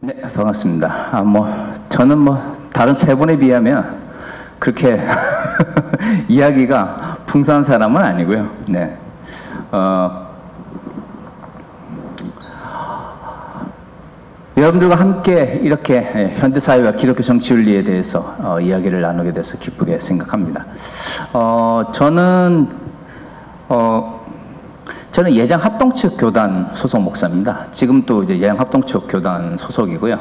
네, 반갑습니다. 저는 다른 세 분에 비하면 그렇게 이야기가 풍성한 사람은 아니고요. 네. 여러분들과 함께 이렇게 현대사회와 기독교 정치 윤리에 대해서 이야기를 나누게 돼서 기쁘게 생각합니다. 저는 예장합동측 교단 소속 목사입니다. 지금 또 이제 예장합동측 교단 소속이고요.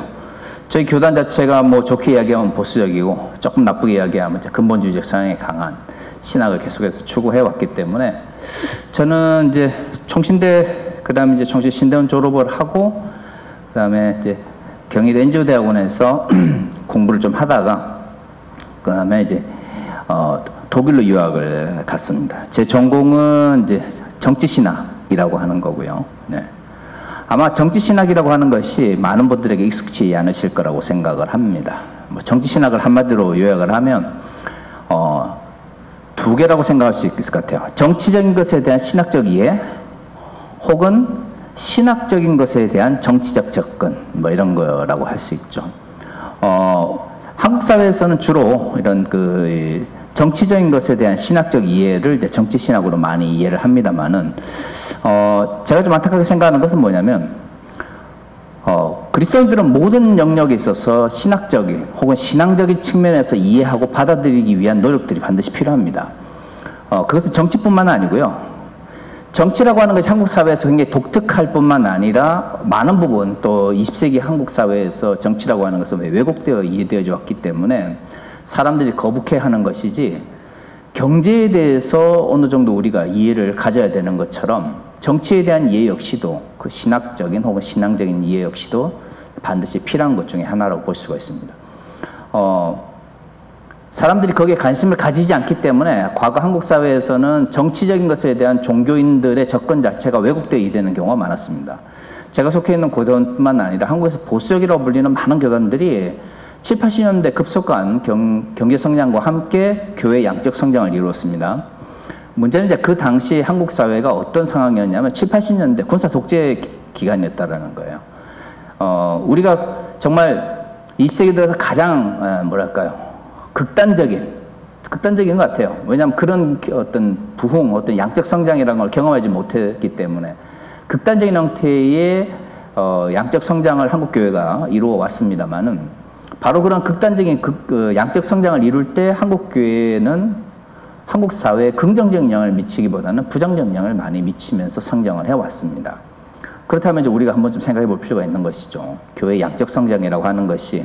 저희 교단 자체가 좋게 이야기하면 보수적이고 조금 나쁘게 이야기하면 근본주의적 성향이 강한 신학을 계속해서 추구해 왔기 때문에 저는 이제 총신대 그다음에 이제 총신대원 졸업을 하고 그다음에 이제 경희대 엔지오대학원에서 공부를 좀 하다가 그다음에 이제 독일로 유학을 갔습니다. 제 전공은 이제 정치신학이라고 하는 거고요. 네. 아마 정치신학이라고 하는 것이 많은 분들에게 익숙치 않으실 거라고 생각을 합니다. 정치신학을 한마디로 요약을 하면 두 개라고 생각할 수 있을 것 같아요. 정치적인 것에 대한 신학적 이해 혹은 신학적인 것에 대한 정치적 접근 이런 거라고 할 수 있죠. 한국 사회에서는 주로 이런 정치적인 것에 대한 신학적 이해를 이제 정치신학으로 많이 이해를 합니다만은, 제가 좀 안타깝게 생각하는 것은 뭐냐면, 그리스도인들은 모든 영역에 있어서 신학적인 혹은 신앙적인 측면에서 이해하고 받아들이기 위한 노력들이 반드시 필요합니다. 그것은 정치뿐만 아니고요. 정치라고 하는 것이 한국 사회에서 굉장히 독특할 뿐만 아니라 많은 부분 또 20세기 한국 사회에서 정치라고 하는 것은 왜곡되어 이해되어져 왔기 때문에 사람들이 거북해하는 것이지 경제에 대해서 어느 정도 우리가 이해를 가져야 되는 것처럼 정치에 대한 이해 역시도 그 신학적인 혹은 신앙적인 이해 역시도 반드시 필요한 것 중에 하나라고 볼 수가 있습니다. 사람들이 거기에 관심을 가지지 않기 때문에 과거 한국 사회에서는 정치적인 것에 대한 종교인들의 접근 자체가 왜곡되어 이해되는 경우가 많았습니다. 제가 속해 있는 교단뿐만 아니라 한국에서 보수적이라고 불리는 많은 교단들이 7, 80년대 급속한 경제 성장과 함께 교회 양적 성장을 이루었습니다. 문제는 이제 그 당시 한국 사회가 어떤 상황이었냐면 7, 80년대 군사 독재 기간이었다라는 거예요. 우리가 정말 20세기 들어서 가장 극단적인 것 같아요. 왜냐하면 그런 어떤 부흥, 어떤 양적 성장이라는 걸 경험하지 못했기 때문에 극단적인 형태의 양적 성장을 한국 교회가 이루어 왔습니다만은 바로 그런 극단적인 양적 성장을 이룰 때 한국 교회는 한국 사회에 긍정적 영향을 미치기보다는 부정적 영향을 많이 미치면서 성장을 해왔습니다. 그렇다면 이제 우리가 한번 좀 생각해 볼 필요가 있는 것이죠. 교회의 양적 성장이라고 하는 것이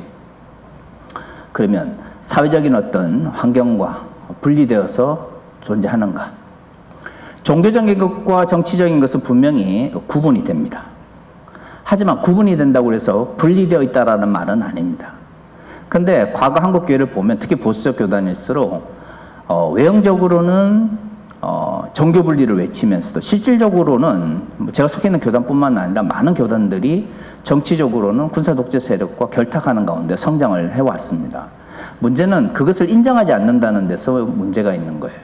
그러면 사회적인 어떤 환경과 분리되어서 존재하는가? 종교적인 것과 정치적인 것은 분명히 구분이 됩니다. 하지만 구분이 된다고 해서 분리되어 있다라는 말은 아닙니다. 근데 과거 한국 교회를 보면 특히 보수적 교단일수록 외형적으로는 종교 분리를 외치면서도 실질적으로는 제가 속해 있는 교단뿐만 아니라 많은 교단들이 정치적으로는 군사 독재 세력과 결탁하는 가운데 성장을 해왔습니다. 문제는 그것을 인정하지 않는다는 데서 문제가 있는 거예요.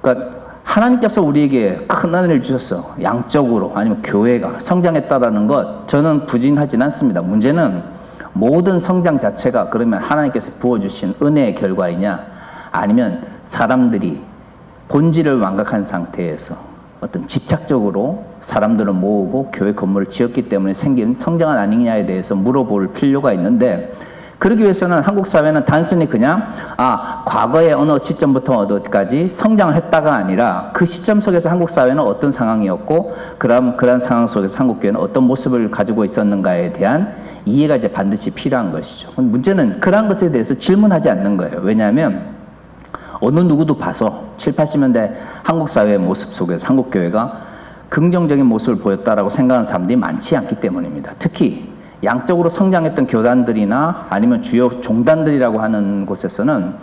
그러니까 하나님께서 우리에게 큰 은혜를 주셨어. 양적으로 아니면 교회가 성장했다라는 것 저는 부진하진 않습니다. 문제는 모든 성장 자체가 그러면 하나님께서 부어주신 은혜의 결과이냐 아니면 사람들이 본질을 망각한 상태에서 어떤 집착적으로 사람들을 모으고 교회 건물을 지었기 때문에 생긴 성장은 아니냐에 대해서 물어볼 필요가 있는데 그러기 위해서는 한국 사회는 단순히 그냥 과거의 어느 시점부터 어디까지 성장을 했다가 아니라 그 시점 속에서 한국 사회는 어떤 상황이었고 그런 상황 속에서 한국 교회는 어떤 모습을 가지고 있었는가에 대한 이해가 이제 반드시 필요한 것이죠. 문제는 그러한 것에 대해서 질문하지 않는 거예요. 왜냐하면 어느 누구도 봐서 7, 80년대 한국 사회의 모습 속에서 한국 교회가 긍정적인 모습을 보였다라고 생각하는 사람들이 많지 않기 때문입니다. 특히 양적으로 성장했던 교단들이나 아니면 주요 종단들이라고 하는 곳에서는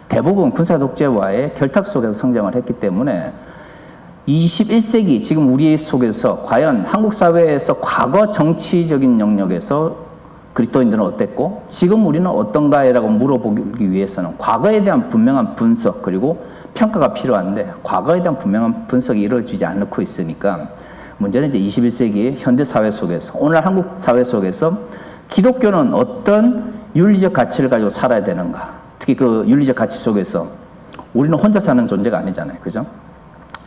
대부분 군사 독재와의 결탁 속에서 성장을 했기 때문에 21세기 지금 우리 속에서 과연 한국 사회에서 과거 정치적인 영역에서 그리스도인들은 어땠고 지금 우리는 어떤가라고 물어보기 위해서는 과거에 대한 분명한 분석 그리고 평가가 필요한데 과거에 대한 분명한 분석이 이루어지지 않고 있으니까 문제는 이제 21세기 현대 사회 속에서, 오늘 한국 사회 속에서 기독교는 어떤 윤리적 가치를 가지고 살아야 되는가. 특히 그 윤리적 가치 속에서 우리는 혼자 사는 존재가 아니잖아요. 그죠?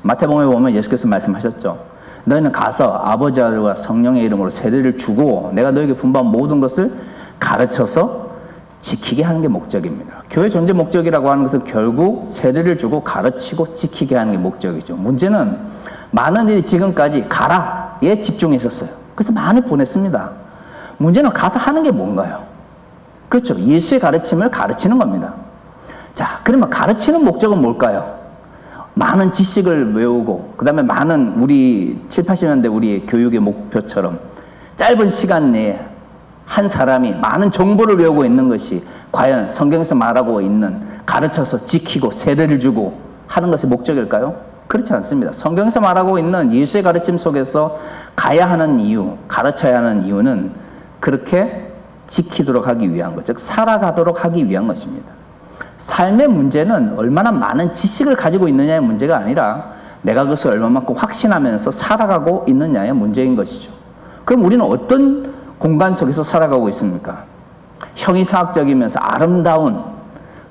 마태복음에 보면 예수께서 말씀하셨죠. 너희는 가서 아버지와 성령의 이름으로 세례를 주고 내가 너에게 분부한 모든 것을 가르쳐서 지키게 하는 게 목적입니다. 교회 존재 목적이라고 하는 것은 결국 세례를 주고 가르치고 지키게 하는 게 목적이죠. 문제는 많은 일이 지금까지 가라에 집중했었어요. 그래서 많이 보냈습니다. 문제는 가서 하는 게 뭔가요? 그렇죠. 예수의 가르침을 가르치는 겁니다. 자, 그러면 가르치는 목적은 뭘까요? 많은 지식을 외우고, 그 다음에 많은 우리 7, 80년대 우리 교육의 목표처럼 짧은 시간 내에 한 사람이 많은 정보를 외우고 있는 것이 과연 성경에서 말하고 있는 가르쳐서 지키고 세례를 주고 하는 것이 목적일까요? 그렇지 않습니다. 성경에서 말하고 있는 예수의 가르침 속에서 가야 하는 이유, 가르쳐야 하는 이유는 그렇게 지키도록 하기 위한 것, 즉 살아가도록 하기 위한 것입니다. 삶의 문제는 얼마나 많은 지식을 가지고 있느냐의 문제가 아니라 내가 그것을 얼마만큼 확신하면서 살아가고 있느냐의 문제인 것이죠. 그럼 우리는 어떤 공간 속에서 살아가고 있습니까? 형이사학적이면서 아름다운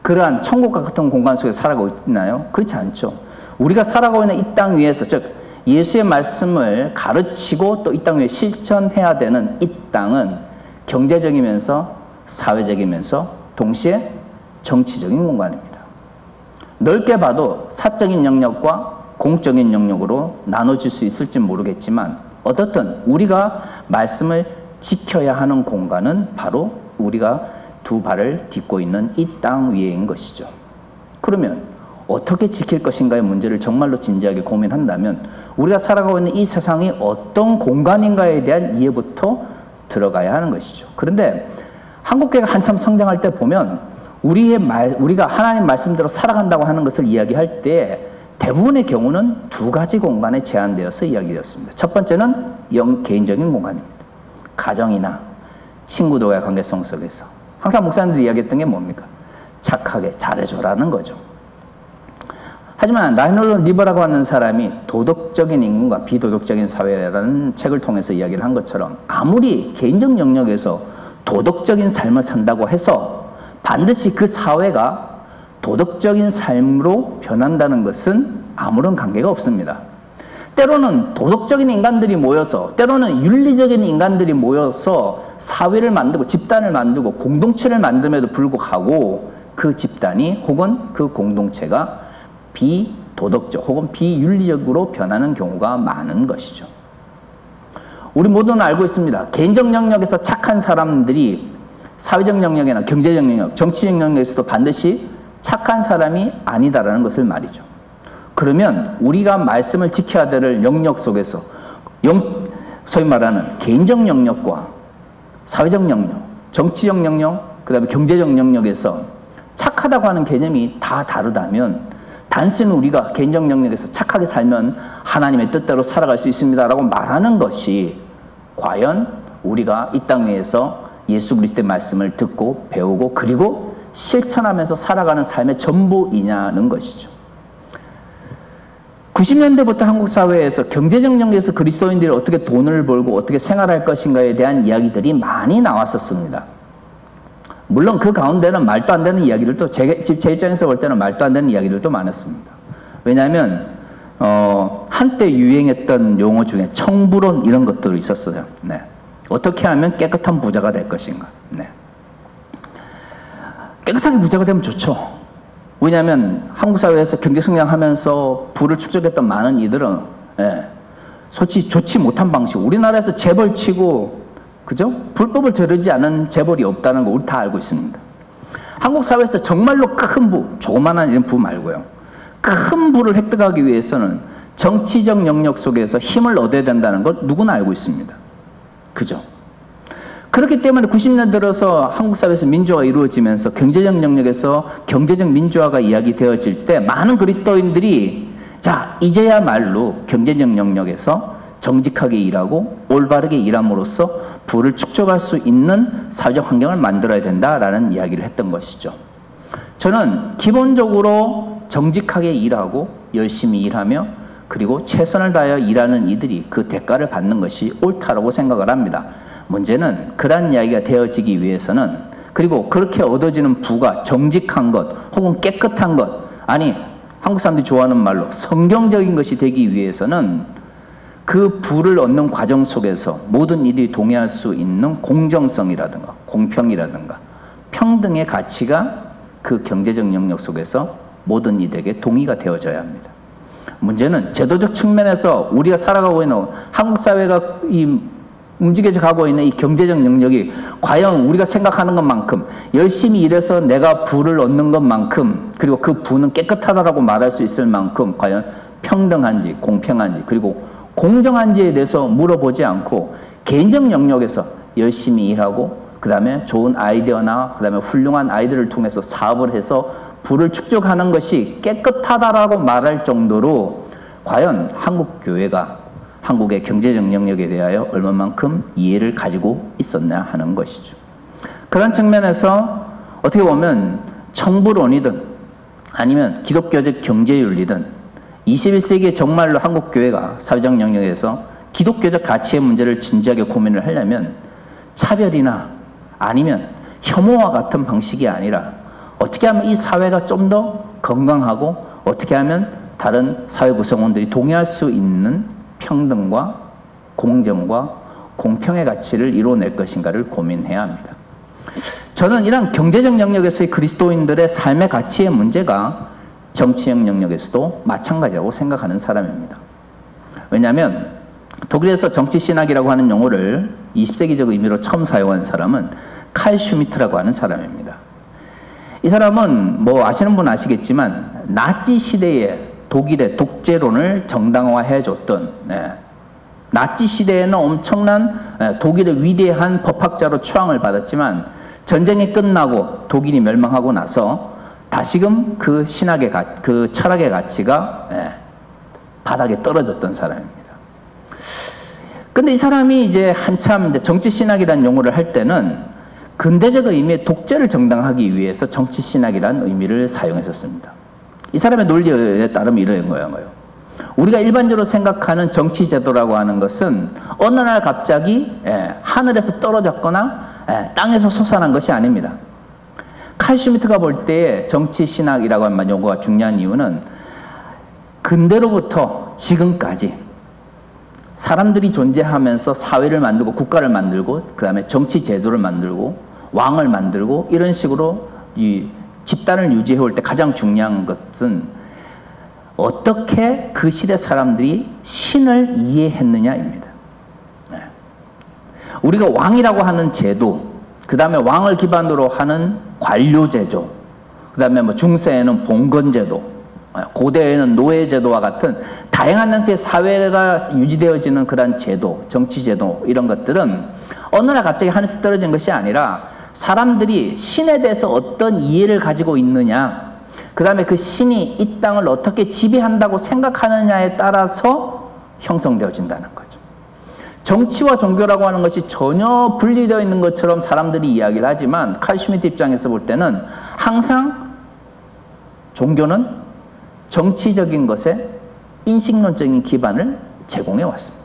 그러한 천국과 같은 공간 속에서 살아가고 있나요? 그렇지 않죠. 우리가 살아가고 있는 이 땅 위에서, 즉 예수의 말씀을 가르치고 또 이 땅 위에 실천해야 되는 이 땅은 경제적이면서 사회적이면서 동시에 정치적인 공간입니다. 넓게 봐도 사적인 영역과 공적인 영역으로 나눠질 수 있을지 모르겠지만 어떻든 우리가 말씀을 지켜야 하는 공간은 바로 우리가 두 발을 딛고 있는 이 땅 위에인 것이죠. 그러면 어떻게 지킬 것인가의 문제를 정말로 진지하게 고민한다면 우리가 살아가고 있는 이 세상이 어떤 공간인가에 대한 이해부터 들어가야 하는 것이죠. 그런데 한국교회가 한참 성장할 때 보면 우리가 하나님 말씀대로 살아간다고 하는 것을 이야기할 때 대부분의 경우는 두 가지 공간에 제한되어서 이야기되었습니다. 첫 번째는 개인적인 공간입니다. 가정이나 친구들과의 관계성 속에서 항상 목사님들이 이야기했던 게 뭡니까? 착하게 잘해줘라는 거죠. 하지만 라이놀드 리버라고 하는 사람이 도덕적인 인간과 비도덕적인 사회라는 책을 통해서 이야기를 한 것처럼 아무리 개인적 영역에서 도덕적인 삶을 산다고 해서 반드시 그 사회가 도덕적인 삶으로 변한다는 것은 아무런 관계가 없습니다. 때로는 도덕적인 인간들이 모여서, 때로는 윤리적인 인간들이 모여서 사회를 만들고 집단을 만들고 공동체를 만듦에도 불구하고 그 집단이 혹은 그 공동체가 비도덕적 혹은 비윤리적으로 변하는 경우가 많은 것이죠. 우리 모두는 알고 있습니다. 개인적 영역에서 착한 사람들이 사회적 영역이나 경제적 영역, 정치적 영역에서도 반드시 착한 사람이 아니다라는 것을 말이죠. 그러면 우리가 말씀을 지켜야 될 영역 속에서 소위 말하는 개인적 영역과 사회적 영역, 정치적 영역, 그 다음에 경제적 영역에서 착하다고 하는 개념이 다 다르다면 단순히 우리가 개인적 영역에서 착하게 살면 하나님의 뜻대로 살아갈 수 있습니다라고 말하는 것이 과연 우리가 이 땅 위에서 예수 그리스도의 말씀을 듣고 배우고 그리고 실천하면서 살아가는 삶의 전부이냐는 것이죠. 90년대부터 한국 사회에서 경제적 영역에서 그리스도인들이 어떻게 돈을 벌고 어떻게 생활할 것인가에 대한 이야기들이 많이 나왔었습니다. 물론 그 가운데는 말도 안 되는 이야기들도 제 입장에서 볼 때는 말도 안 되는 이야기들도 많았습니다. 왜냐하면 한때 유행했던 용어 중에 청부론 이런 것들이 있었어요. 네. 어떻게 하면 깨끗한 부자가 될 것인가. 네. 깨끗하게 부자가 되면 좋죠. 왜냐하면 한국 사회에서 경제 성장하면서 부를 축적했던 많은 이들은 솔직히 좋지 못한 방식, 우리나라에서 재벌 치고 그죠? 불법을 저르지 않은 재벌이 없다는 거 우리 다 알고 있습니다. 한국 사회에서 정말로 큰 부, 조그만한 이런 부 말고요. 큰 부를 획득하기 위해서는 정치적 영역 속에서 힘을 얻어야 된다는 걸 누구나 알고 있습니다. 그죠? 그렇기 때문에 90년 들어서 한국 사회에서 민주화가 이루어지면서 경제적 영역에서 경제적 민주화가 이야기되어질 때 많은 그리스도인들이 자, 이제야말로 경제적 영역에서 정직하게 일하고 올바르게 일함으로써 부를 축적할 수 있는 사회적 환경을 만들어야 된다라는 이야기를 했던 것이죠. 저는 기본적으로 정직하게 일하고 열심히 일하며 그리고 최선을 다하여 일하는 이들이 그 대가를 받는 것이 옳다라고 생각을 합니다. 문제는 그러한 이야기가 되어지기 위해서는, 그리고 그렇게 얻어지는 부가 정직한 것 혹은 깨끗한 것, 아니 한국 사람들이 좋아하는 말로 성경적인 것이 되기 위해서는 그 부를 얻는 과정 속에서 모든 일이 동의할 수 있는 공정성이라든가 공평이라든가 평등의 가치가 그 경제적 영역 속에서 모든 이들에게 동의가 되어져야 합니다. 문제는 제도적 측면에서 우리가 살아가고 있는 한국 사회가 움직여져 가고 있는 이 경제적 영역이 과연 우리가 생각하는 것만큼 열심히 일해서 내가 부를 얻는 것만큼, 그리고 그 부는 깨끗하다라고 말할 수 있을 만큼 과연 평등한지 공평한지 그리고 공정한지에 대해서 물어보지 않고 개인적 영역에서 열심히 일하고 그 다음에 좋은 아이디어나 그 다음에 훌륭한 아이들을 통해서 사업을 해서 부를 축적하는 것이 깨끗하다라고 말할 정도로 과연 한국 교회가 한국의 경제적 영역에 대하여 얼마만큼 이해를 가지고 있었냐 하는 것이죠. 그런 측면에서 어떻게 보면 청부론이든 아니면 기독교적 경제윤리든 21세기에 정말로 한국 교회가 사회적 영역에서 기독교적 가치의 문제를 진지하게 고민을 하려면 차별이나 아니면 혐오와 같은 방식이 아니라 어떻게 하면 이 사회가 좀 더 건강하고 어떻게 하면 다른 사회 구성원들이 동의할 수 있는 평등과 공정과 공평의 가치를 이뤄낼 것인가를 고민해야 합니다. 저는 이런 경제적 영역에서의 그리스도인들의 삶의 가치의 문제가 정치적 영역에서도 마찬가지라고 생각하는 사람입니다. 왜냐하면 독일에서 정치신학이라고 하는 용어를 20세기적 의미로 처음 사용한 사람은 칼 슈미트라고 하는 사람입니다. 이 사람은 뭐 아시는 분은 아시겠지만 나치 시대에 독일의 독재론을 정당화해줬던, 나치 시대에는 엄청난 독일의 위대한 법학자로 추앙을 받았지만 전쟁이 끝나고 독일이 멸망하고 나서 다시금 그 신학의 그 철학의 가치가 바닥에 떨어졌던 사람입니다. 근데 이 사람이 이제 한참 이제 정치신학이라는 용어를 할 때는 근대적 의미의 독재를 정당화하기 위해서 정치신학이라는 의미를 사용했었습니다. 이 사람의 논리에 따르면 이런 거예요. 우리가 일반적으로 생각하는 정치제도라고 하는 것은 어느 날 갑자기 하늘에서 떨어졌거나 땅에서 솟아난 것이 아닙니다. 칼 슈미트가 볼 때 정치신학이라고 하는 용어가 중요한 이유는 근대로부터 지금까지 사람들이 존재하면서 사회를 만들고 국가를 만들고 그 다음에 정치제도를 만들고 왕을 만들고 이런 식으로 이 집단을 유지해 올 때 가장 중요한 것은 어떻게 그 시대 사람들이 신을 이해했느냐입니다. 우리가 왕이라고 하는 제도, 그 다음에 왕을 기반으로 하는 관료제도, 그 다음에 뭐 중세에는 봉건제도, 고대에는 노예제도와 같은 다양한 형태의 사회가 유지되어지는 그런 제도, 정치제도 이런 것들은 어느 날 갑자기 하늘에서 떨어진 것이 아니라 사람들이 신에 대해서 어떤 이해를 가지고 있느냐, 그 다음에 그 신이 이 땅을 어떻게 지배한다고 생각하느냐에 따라서 형성되어진다는 거죠. 정치와 종교라고 하는 것이 전혀 분리되어 있는 것처럼 사람들이 이야기를 하지만 칼 슈미트 입장에서 볼 때는 항상 종교는 정치적인 것에 인식론적인 기반을 제공해 왔습니다.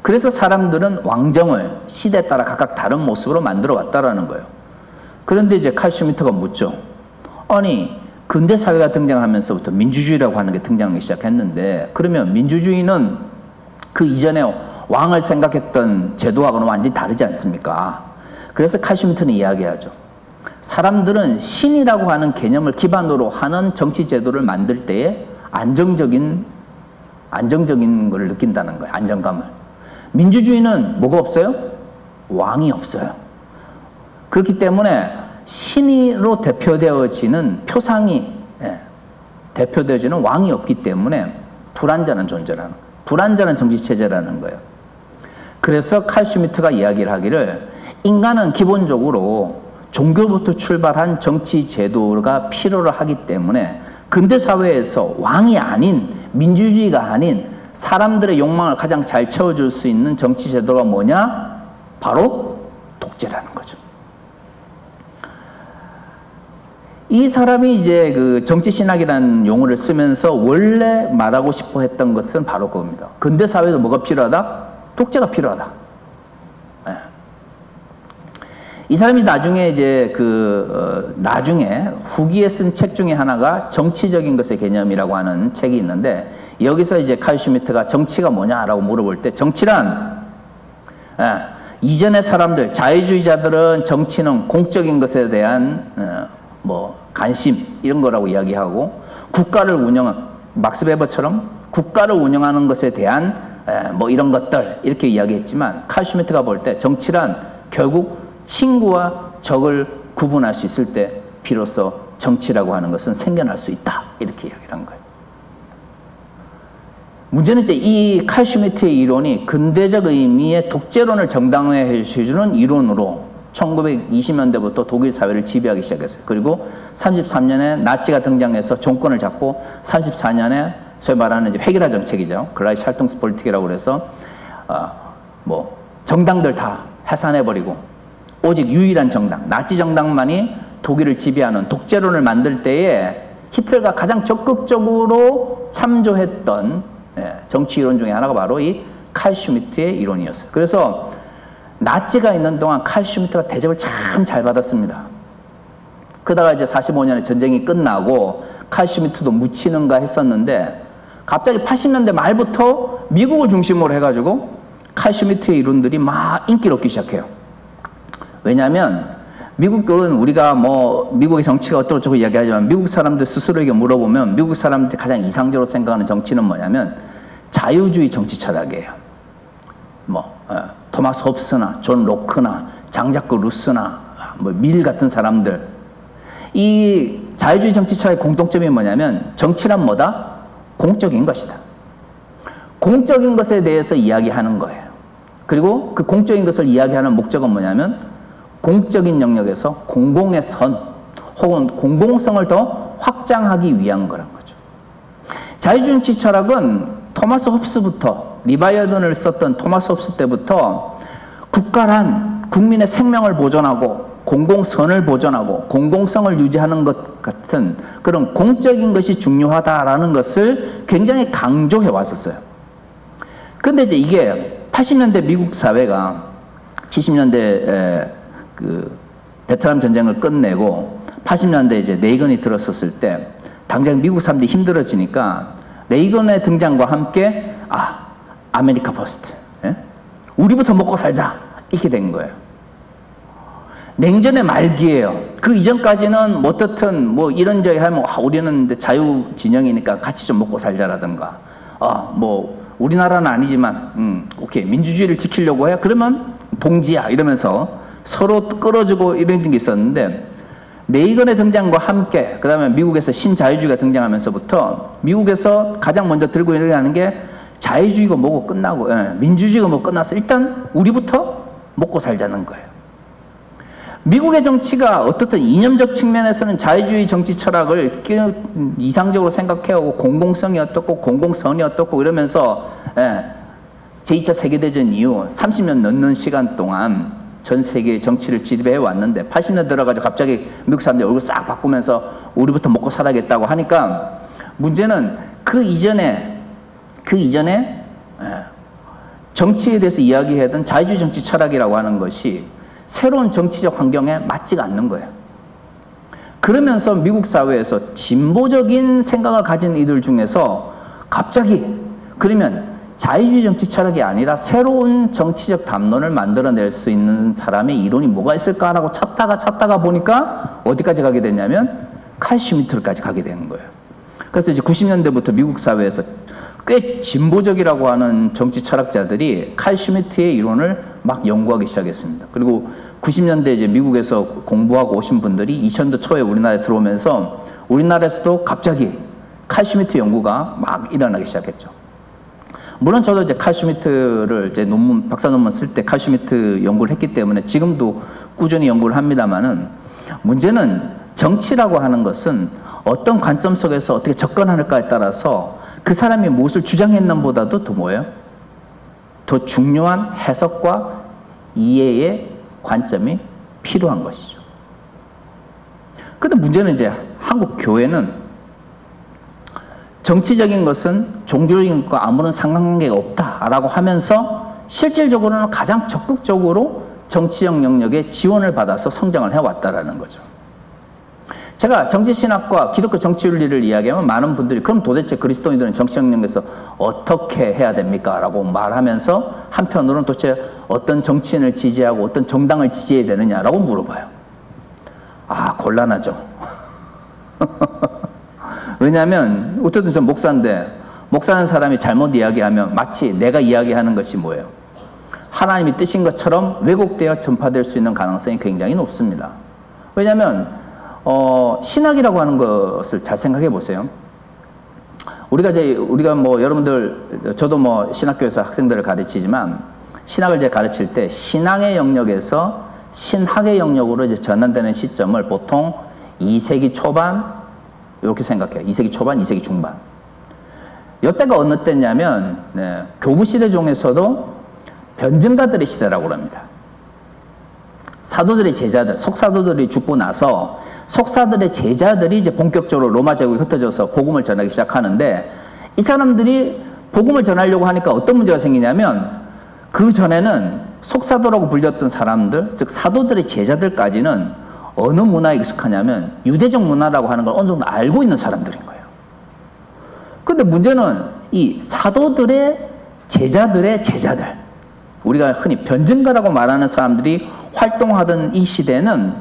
그래서 사람들은 왕정을 시대에 따라 각각 다른 모습으로 만들어 왔다라는 거예요. 그런데 이제 칼 슈미트가 묻죠. 아니 근대 사회가 등장하면서부터 민주주의라고 하는 게 등장하기 시작했는데 그러면 민주주의는 그 이전에 왕을 생각했던 제도하고는 완전히 다르지 않습니까? 그래서 칼 슈미트는 이야기하죠. 사람들은 신이라고 하는 개념을 기반으로 하는 정치 제도를 만들 때에 안정적인 걸 느낀다는 거예요. 안정감을. 민주주의는 뭐가 없어요? 왕이 없어요. 그렇기 때문에 신으로 대표되어지는 표상이 대표되어지는 왕이 없기 때문에 불완전한 존재라는, 불완전한 정치체제라는 거예요. 그래서 칼 슈미트가 이야기를 하기를 인간은 기본적으로 종교부터 출발한 정치 제도가 필요로 하기 때문에 근대 사회에서 왕이 아닌, 민주주의가 아닌 사람들의 욕망을 가장 잘 채워줄 수 있는 정치 제도가 뭐냐? 바로 독재라는 거죠. 이 사람이 이제 그 정치신학이라는 용어를 쓰면서 원래 말하고 싶어 했던 것은 바로 그겁니다. 근대 사회에도 뭐가 필요하다? 독재가 필요하다. 네. 이 사람이 나중에 이제 나중에 후기에 쓴 책 중에 하나가 정치적인 것의 개념이라고 하는 책이 있는데, 여기서 이제 칼 슈미트가 정치가 뭐냐라고 물어볼 때, 정치란, 이전의 사람들, 자유주의자들은 정치는 공적인 것에 대한, 관심, 이런 거라고 이야기하고, 국가를 막스 베버처럼 국가를 운영하는 것에 대한, 이런 것들, 이렇게 이야기했지만, 칼 슈미트가 볼 때 정치란 결국 친구와 적을 구분할 수 있을 때 비로소 정치라고 하는 것은 생겨날 수 있다. 이렇게 이야기를 한 거예요. 문제는 이제 이 칼 슈미트의 이론이 근대적 의미의 독재론을 정당화해주는 이론으로 1920년대부터 독일 사회를 지배하기 시작했어요. 그리고 33년에 나치가 등장해서 정권을 잡고 34년에 소위 말하는 이제 획일화 정책이죠. 글라이샬퉁스폴리틱이라고 그래서 정당들 다 해산해버리고 오직 유일한 정당, 나치 정당만이 독일을 지배하는 독재론을 만들 때에 히틀러가 가장 적극적으로 참조했던 정치 이론 중에 하나가 바로 이 칼 슈미트의 이론이었어요. 그래서 나치가 있는 동안 칼 슈미트가 대접을 참 잘 받았습니다. 그러다가 이제 45년에 전쟁이 끝나고 칼 슈미트도 묻히는가 했었는데, 갑자기 80년대 말부터 미국을 중심으로 해가지고 칼 슈미트의 이론들이 막 인기를 얻기 시작해요. 왜냐하면 미국은 우리가 미국의 정치가 어쩌고저쩌고 이야기하지만, 미국 사람들 스스로에게 물어보면 미국 사람들이 가장 이상적으로 생각하는 정치는 뭐냐면 자유주의 정치 철학이에요. 토마스 홉스나 존 로크나 장자크 루스나 밀 같은 사람들, 이 자유주의 정치 철학의 공통점이 뭐냐면 정치란 뭐다? 공적인 것이다. 공적인 것에 대해서 이야기하는 거예요. 그리고 그 공적인 것을 이야기하는 목적은 뭐냐면 공적인 영역에서 공공의 선 혹은 공공성을 더 확장하기 위한 거란 거죠. 자유주의 정치 철학은 토마스 홉스부터, 리바이어던을 썼던 토마스 홉스 때부터 국가란 국민의 생명을 보존하고 공공선을 보존하고 공공성을 유지하는 것 같은 그런 공적인 것이 중요하다라는 것을 굉장히 강조해 왔었어요. 근데 이제 이게 80년대 미국 사회가 70년대 베트남 전쟁을 끝내고 80년대 이제 레이건이 들었었을 때 당장 미국 사람들이 힘들어지니까 레이건의 등장과 함께 아메리카 퍼스트, 우리부터 먹고 살자, 이렇게 된 거예요. 냉전의 말기예요. 그 이전까지는 어떻든 이런저런 하면 우리는 자유 진영이니까 같이 좀 먹고 살자라든가, 우리나라는 아니지만 오케이 민주주의를 지키려고 해, 그러면 동지야 이러면서 서로 끌어주고 이런 게 있었는데, 레이건의 등장과 함께 그 다음에 미국에서 신자유주의가 등장하면서부터 미국에서 가장 먼저 들고 일어나는 게 자유주의가 뭐고 끝나고 민주주의가 뭐 끝나서 일단 우리부터 먹고 살자는 거예요. 미국의 정치가 어떻든 이념적 측면에서는 자유주의 정치 철학을 이상적으로 생각해오고 공공성이 어떻고 공공선이 어떻고 이러면서 제2차 세계대전 이후 30년 넘는 시간 동안 전 세계의 정치를 지배해 왔는데 80년 들어가지고 갑자기 미국 사람들이 얼굴 싹 바꾸면서 우리부터 먹고 살아야겠다고 하니까, 문제는 그 이전에 정치에 대해서 이야기하던 자유주의 정치 철학이라고 하는 것이 새로운 정치적 환경에 맞지가 않는 거예요. 그러면서 미국 사회에서 진보적인 생각을 가진 이들 중에서 갑자기 그러면 자유주의 정치 철학이 아니라 새로운 정치적 담론을 만들어낼 수 있는 사람의 이론이 뭐가 있을까라고 찾다가 보니까 어디까지 가게 됐냐면 칼 슈미트까지 가게 되는 거예요. 그래서 이제 90년대부터 미국 사회에서 꽤 진보적이라고 하는 정치 철학자들이 칼 슈미트의 이론을 막 연구하기 시작했습니다. 그리고 90년대 이제 미국에서 공부하고 오신 분들이 2000년 초에 우리나라에 들어오면서 우리나라에서도 갑자기 칼 슈미트 연구가 막 일어나기 시작했죠. 물론 저도 이제 칼 슈미트를 이제 박사 논문 쓸 때 칼 슈미트 연구를 했기 때문에 지금도 꾸준히 연구를 합니다만은, 문제는 정치라고 하는 것은 어떤 관점 속에서 어떻게 접근하는가에 따라서 그 사람이 무엇을 주장했는보다도 더 뭐예요? 더 중요한 해석과 이해의 관점이 필요한 것이죠. 근데 문제는 이제 한국 교회는 정치적인 것은 종교적인 것과 아무런 상관관계가 없다라고 하면서 실질적으로는 가장 적극적으로 정치적 영역에 지원을 받아서 성장을 해왔다라는 거죠. 제가 정치신학과 기독교 정치윤리를 이야기하면 많은 분들이 그럼 도대체 그리스도인들은 정치적 영역에서 어떻게 해야 됩니까? 라고 말하면서 한편으로는 도대체 어떤 정치인을 지지하고 어떤 정당을 지지해야 되느냐라고 물어봐요. 아, 곤란하죠. 왜냐하면 어쨌든 전 목사인데 목사는 사람이 잘못 이야기하면 마치 내가 이야기하는 것이 뭐예요? 하나님이 뜻인 것처럼 왜곡되어 전파될 수 있는 가능성이 굉장히 높습니다. 왜냐하면 신학이라고 하는 것을 잘 생각해 보세요. 우리가 뭐 여러분들 저도 뭐 신학교에서 학생들을 가르치지만 신학을 이제 가르칠 때 신앙의 영역에서 신학의 영역으로 이제 전환되는 시점을 보통 2세기 초반 이렇게 생각해요. 2세기 초반, 2세기 중반. 이때가 어느 때냐면 교부 시대 중에서도 변증가들의 시대라고 합니다. 사도들의 제자들, 속사도들이 죽고 나서 속사들의 제자들이 이제 본격적으로 로마 제국에 흩어져서 복음을 전하기 시작하는데 이 사람들이 복음을 전하려고 하니까 어떤 문제가 생기냐면 그 전에는 속사도라고 불렸던 사람들, 즉 사도들의 제자들까지는 어느 문화에 익숙하냐면 유대적 문화라고 하는 걸 어느 정도 알고 있는 사람들인 거예요. 근데 문제는 이 사도들의 제자들의 제자들, 우리가 흔히 변증가라고 말하는 사람들이 활동하던 이 시대는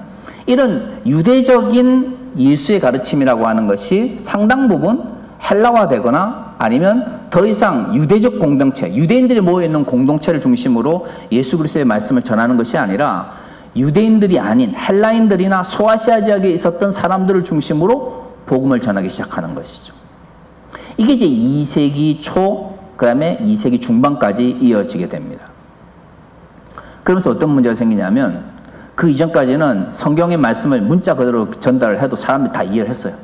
이런 유대적인 예수의 가르침이라고 하는 것이 상당 부분 헬라화되거나 아니면 더 이상 유대적 공동체, 유대인들이 모여있는 공동체를 중심으로 예수 그리스도의 말씀을 전하는 것이 아니라 유대인들이 아닌 헬라인들이나 소아시아 지역에 있었던 사람들을 중심으로 복음을 전하기 시작하는 것이죠. 이게 이제 2세기 초, 그 다음에 2세기 중반까지 이어지게 됩니다. 그러면서 어떤 문제가 생기냐면 그 이전까지는 성경의 말씀을 문자 그대로 전달을 해도 사람들이 다 이해를 했어요.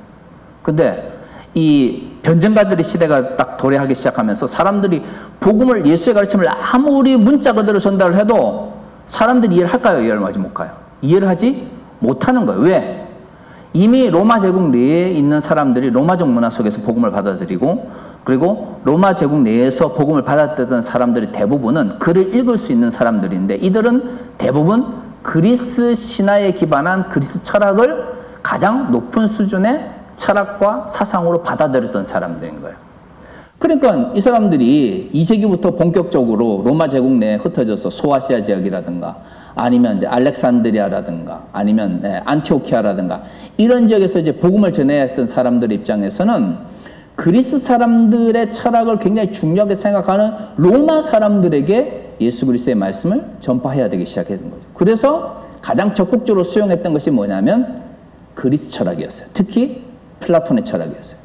근데 이 변증가들의 시대가 딱 도래하기 시작하면서 사람들이 복음을, 예수의 가르침을 아무리 문자 그대로 전달을 해도 사람들이 이해를 할까요? 이해를 하지 못해요. 이해를 하지 못하는 거예요. 왜? 이미 로마 제국 내에 있는 사람들이 로마적 문화 속에서 복음을 받아들이고 그리고 로마 제국 내에서 복음을 받아들였던 사람들의 대부분은 글을 읽을 수 있는 사람들인데 이들은 대부분 그리스 신화에 기반한 그리스 철학을 가장 높은 수준의 철학과 사상으로 받아들였던 사람들인 거예요. 그러니까 이 사람들이 2세기부터 본격적으로 로마 제국 내에 흩어져서 소아시아 지역이라든가 아니면 이제 알렉산드리아라든가 아니면 안티오키아라든가 이런 지역에서 이제 복음을 전해야 했던 사람들의 입장에서는 그리스 사람들의 철학을 굉장히 중요하게 생각하는 로마 사람들에게 예수 그리스도의 말씀을 전파해야 되기 시작했던 거죠. 그래서 가장 적극적으로 수용했던 것이 뭐냐면 그리스 철학이었어요. 특히 플라톤의 철학이었어요.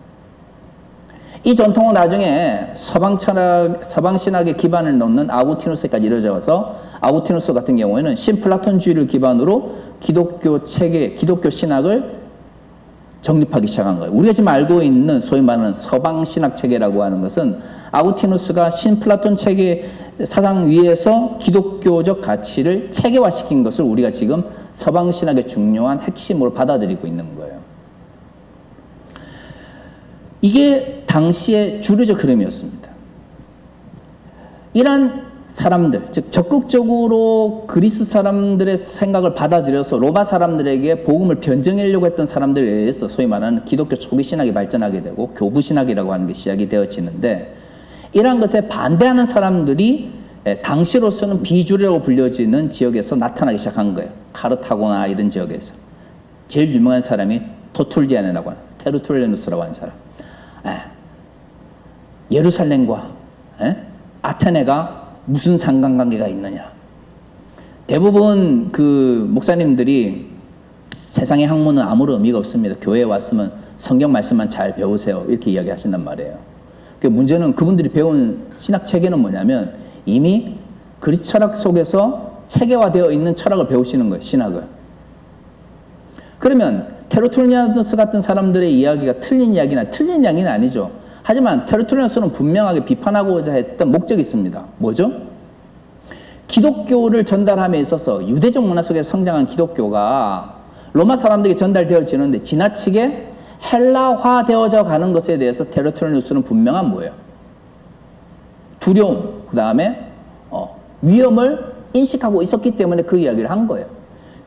이 전통은 나중에 서방 신학의 기반을 놓는 아구티누스까지 이루어져서 아구티누스 같은 경우에는 신플라톤주의를 기반으로 기독교 체계, 기독교 신학을 정립하기 시작한 거예요. 우리가 지금 알고 있는 소위 말하는 서방 신학 체계라고 하는 것은 아구티누스가 신플라톤 체계 사상 위에서 기독교적 가치를 체계화시킨 것을 우리가 지금 서방 신학의 중요한 핵심으로 받아들이고 있는 거예요. 이게 당시의 주류적 흐름이었습니다. 이런 사람들, 즉 적극적으로 그리스 사람들의 생각을 받아들여서 로마 사람들에게 복음을 변증하려고 했던 사람들에 의해서 소위 말하는 기독교 초기 신학이 발전하게 되고 교부 신학이라고 하는 게 시작이 되어지는데 이러한 것에 반대하는 사람들이 당시로서는 비주류라고 불려지는 지역에서 나타나기 시작한 거예요. 카르타고나 이런 지역에서. 제일 유명한 사람이 토툴리안이라고 하는, 테르툴리아누스라고 하는 사람. 예루살렘과 아테네가 무슨 상관관계가 있느냐. 대부분 그 목사님들이 세상의 학문은 아무런 의미가 없습니다. 교회에 왔으면 성경 말씀만 잘 배우세요. 이렇게 이야기하신단 말이에요. 그 문제는 그분들이 배운 신학 체계는 뭐냐면 이미 그리스 철학 속에서 체계화되어 있는 철학을 배우시는 거예요. 신학을. 그러면 테르툴리아누스 같은 사람들의 이야기가 틀린 이야기는 아니죠. 하지만 테르툴리아누스는 분명하게 비판하고자 했던 목적이 있습니다. 뭐죠? 기독교를 전달함에 있어서 유대적 문화 속에서 성장한 기독교가 로마 사람들에게 전달되어지는데 지나치게 헬라화 되어져 가는 것에 대해서 테르툴리누스는 분명한 뭐예요? 두려움, 그 다음에 위험을 인식하고 있었기 때문에 그 이야기를 한 거예요.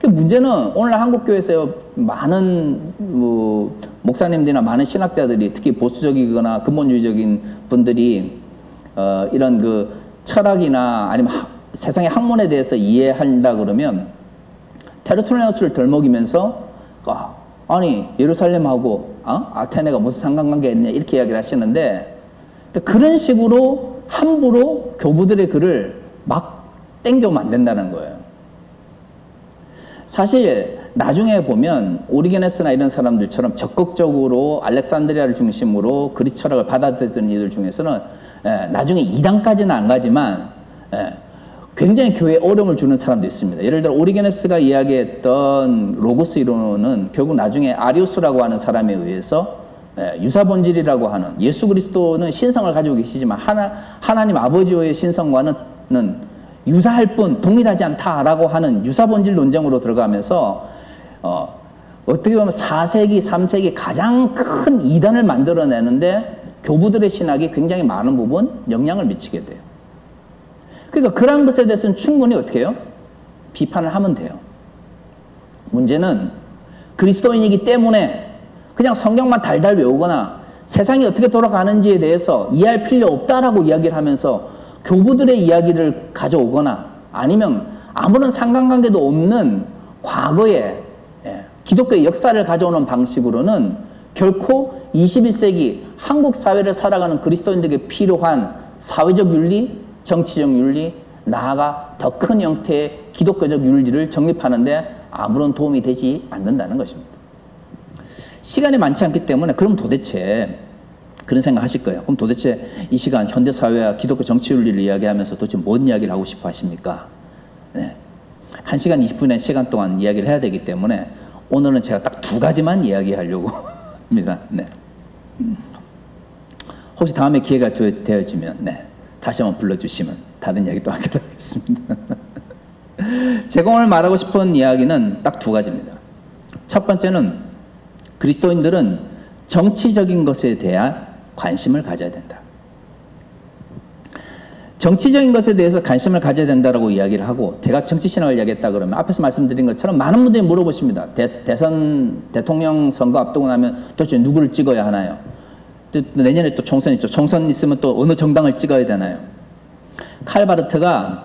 그 문제는 오늘날 한국교회에서 많은 목사님들이나 많은 신학자들이 특히 보수적이거나 근본주의적인 분들이 이런 그 철학이나 아니면 세상의 학문에 대해서 이해한다 그러면 테르툴리누스를 덜 먹이면서 아니 예루살렘하고 아테네가 무슨 상관관계가 있냐 이렇게 이야기를 하시는데 그런 식으로 함부로 교부들의 글을 막 땡겨오면 안 된다는 거예요. 사실 나중에 보면 오리게네스나 이런 사람들처럼 적극적으로 알렉산드리아를 중심으로 그리스 철학을 받아들였던 이들 중에서는 나중에 이단까지는 안 가지만 굉장히 교회에 어려움을 주는 사람도 있습니다. 예를 들어 오리게네스가 이야기했던 로고스 이론은 결국 나중에 아리우스라고 하는 사람에 의해서 유사본질이라고 하는 예수 그리스도는 신성을 가지고 계시지만 하나님 아버지의 신성과는 유사할 뿐 동일하지 않다라고 하는 유사본질 논쟁으로 들어가면서 어떻게 보면 4세기, 3세기 가장 큰 이단을 만들어내는데 교부들의 신학이 굉장히 많은 부분 영향을 미치게 돼요. 그러니까 그런 것에 대해서는 충분히 어떻게 해요? 비판을 하면 돼요. 문제는 그리스도인이기 때문에 그냥 성경만 달달 외우거나 세상이 어떻게 돌아가는지에 대해서 이해할 필요 없다라고 이야기를 하면서 교부들의 이야기를 가져오거나 아니면 아무런 상관관계도 없는 과거의 기독교의 역사를 가져오는 방식으로는 결코 21세기 한국 사회를 살아가는 그리스도인들에게 필요한 사회적 윤리, 정치적 윤리, 나아가 더 큰 형태의 기독교적 윤리를 정립하는데 아무런 도움이 되지 않는다는 것입니다. 시간이 많지 않기 때문에 그럼 도대체 그런 생각 하실 거예요. 그럼 도대체 이 시간 현대사회와 기독교 정치 윤리를 이야기하면서 도대체 뭔 이야기를 하고 싶어 하십니까? 1시간 20분의 시간 동안 이야기를 해야 되기 때문에 오늘은 제가 딱 2가지만 이야기하려고 합니다. 혹시 다음에 기회가 되어지면 다시 한번 불러주시면 다른 이야기 또 하게 되겠습니다. 제가 오늘 말하고 싶은 이야기는 딱 2가지입니다. 첫 번째는 그리스도인들은 정치적인 것에 대한 관심을 가져야 된다. 정치적인 것에 대해서 관심을 가져야 된다고 이야기를 하고 제가 정치신학을 이야기했다 그러면 앞에서 말씀드린 것처럼 많은 분들이 물어보십니다. 대통령 선거 앞두고 나면 도대체 누구를 찍어야 하나요? 내년에 또 총선 있죠. 총선 있으면 또 어느 정당을 찍어야 되나요? 칼 바르트가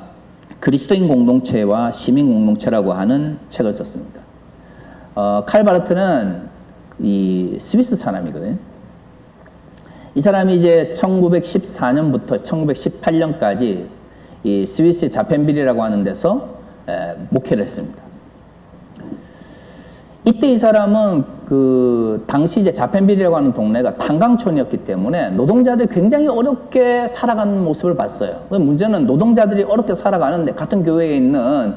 그리스도인 공동체와 시민 공동체라고 하는 책을 썼습니다. 칼 바르트는 이 스위스 사람이거든요. 이 사람이 이제 1914년부터 1918년까지 이 스위스 자펜빌이라고 하는 데서 목회를 했습니다. 이때 이 사람은 그 당시 이제 자펜빌이라고 하는 동네가 탄광촌이었기 때문에 노동자들이 굉장히 어렵게 살아가는 모습을 봤어요. 문제는 노동자들이 어렵게 살아가는데 같은 교회에 있는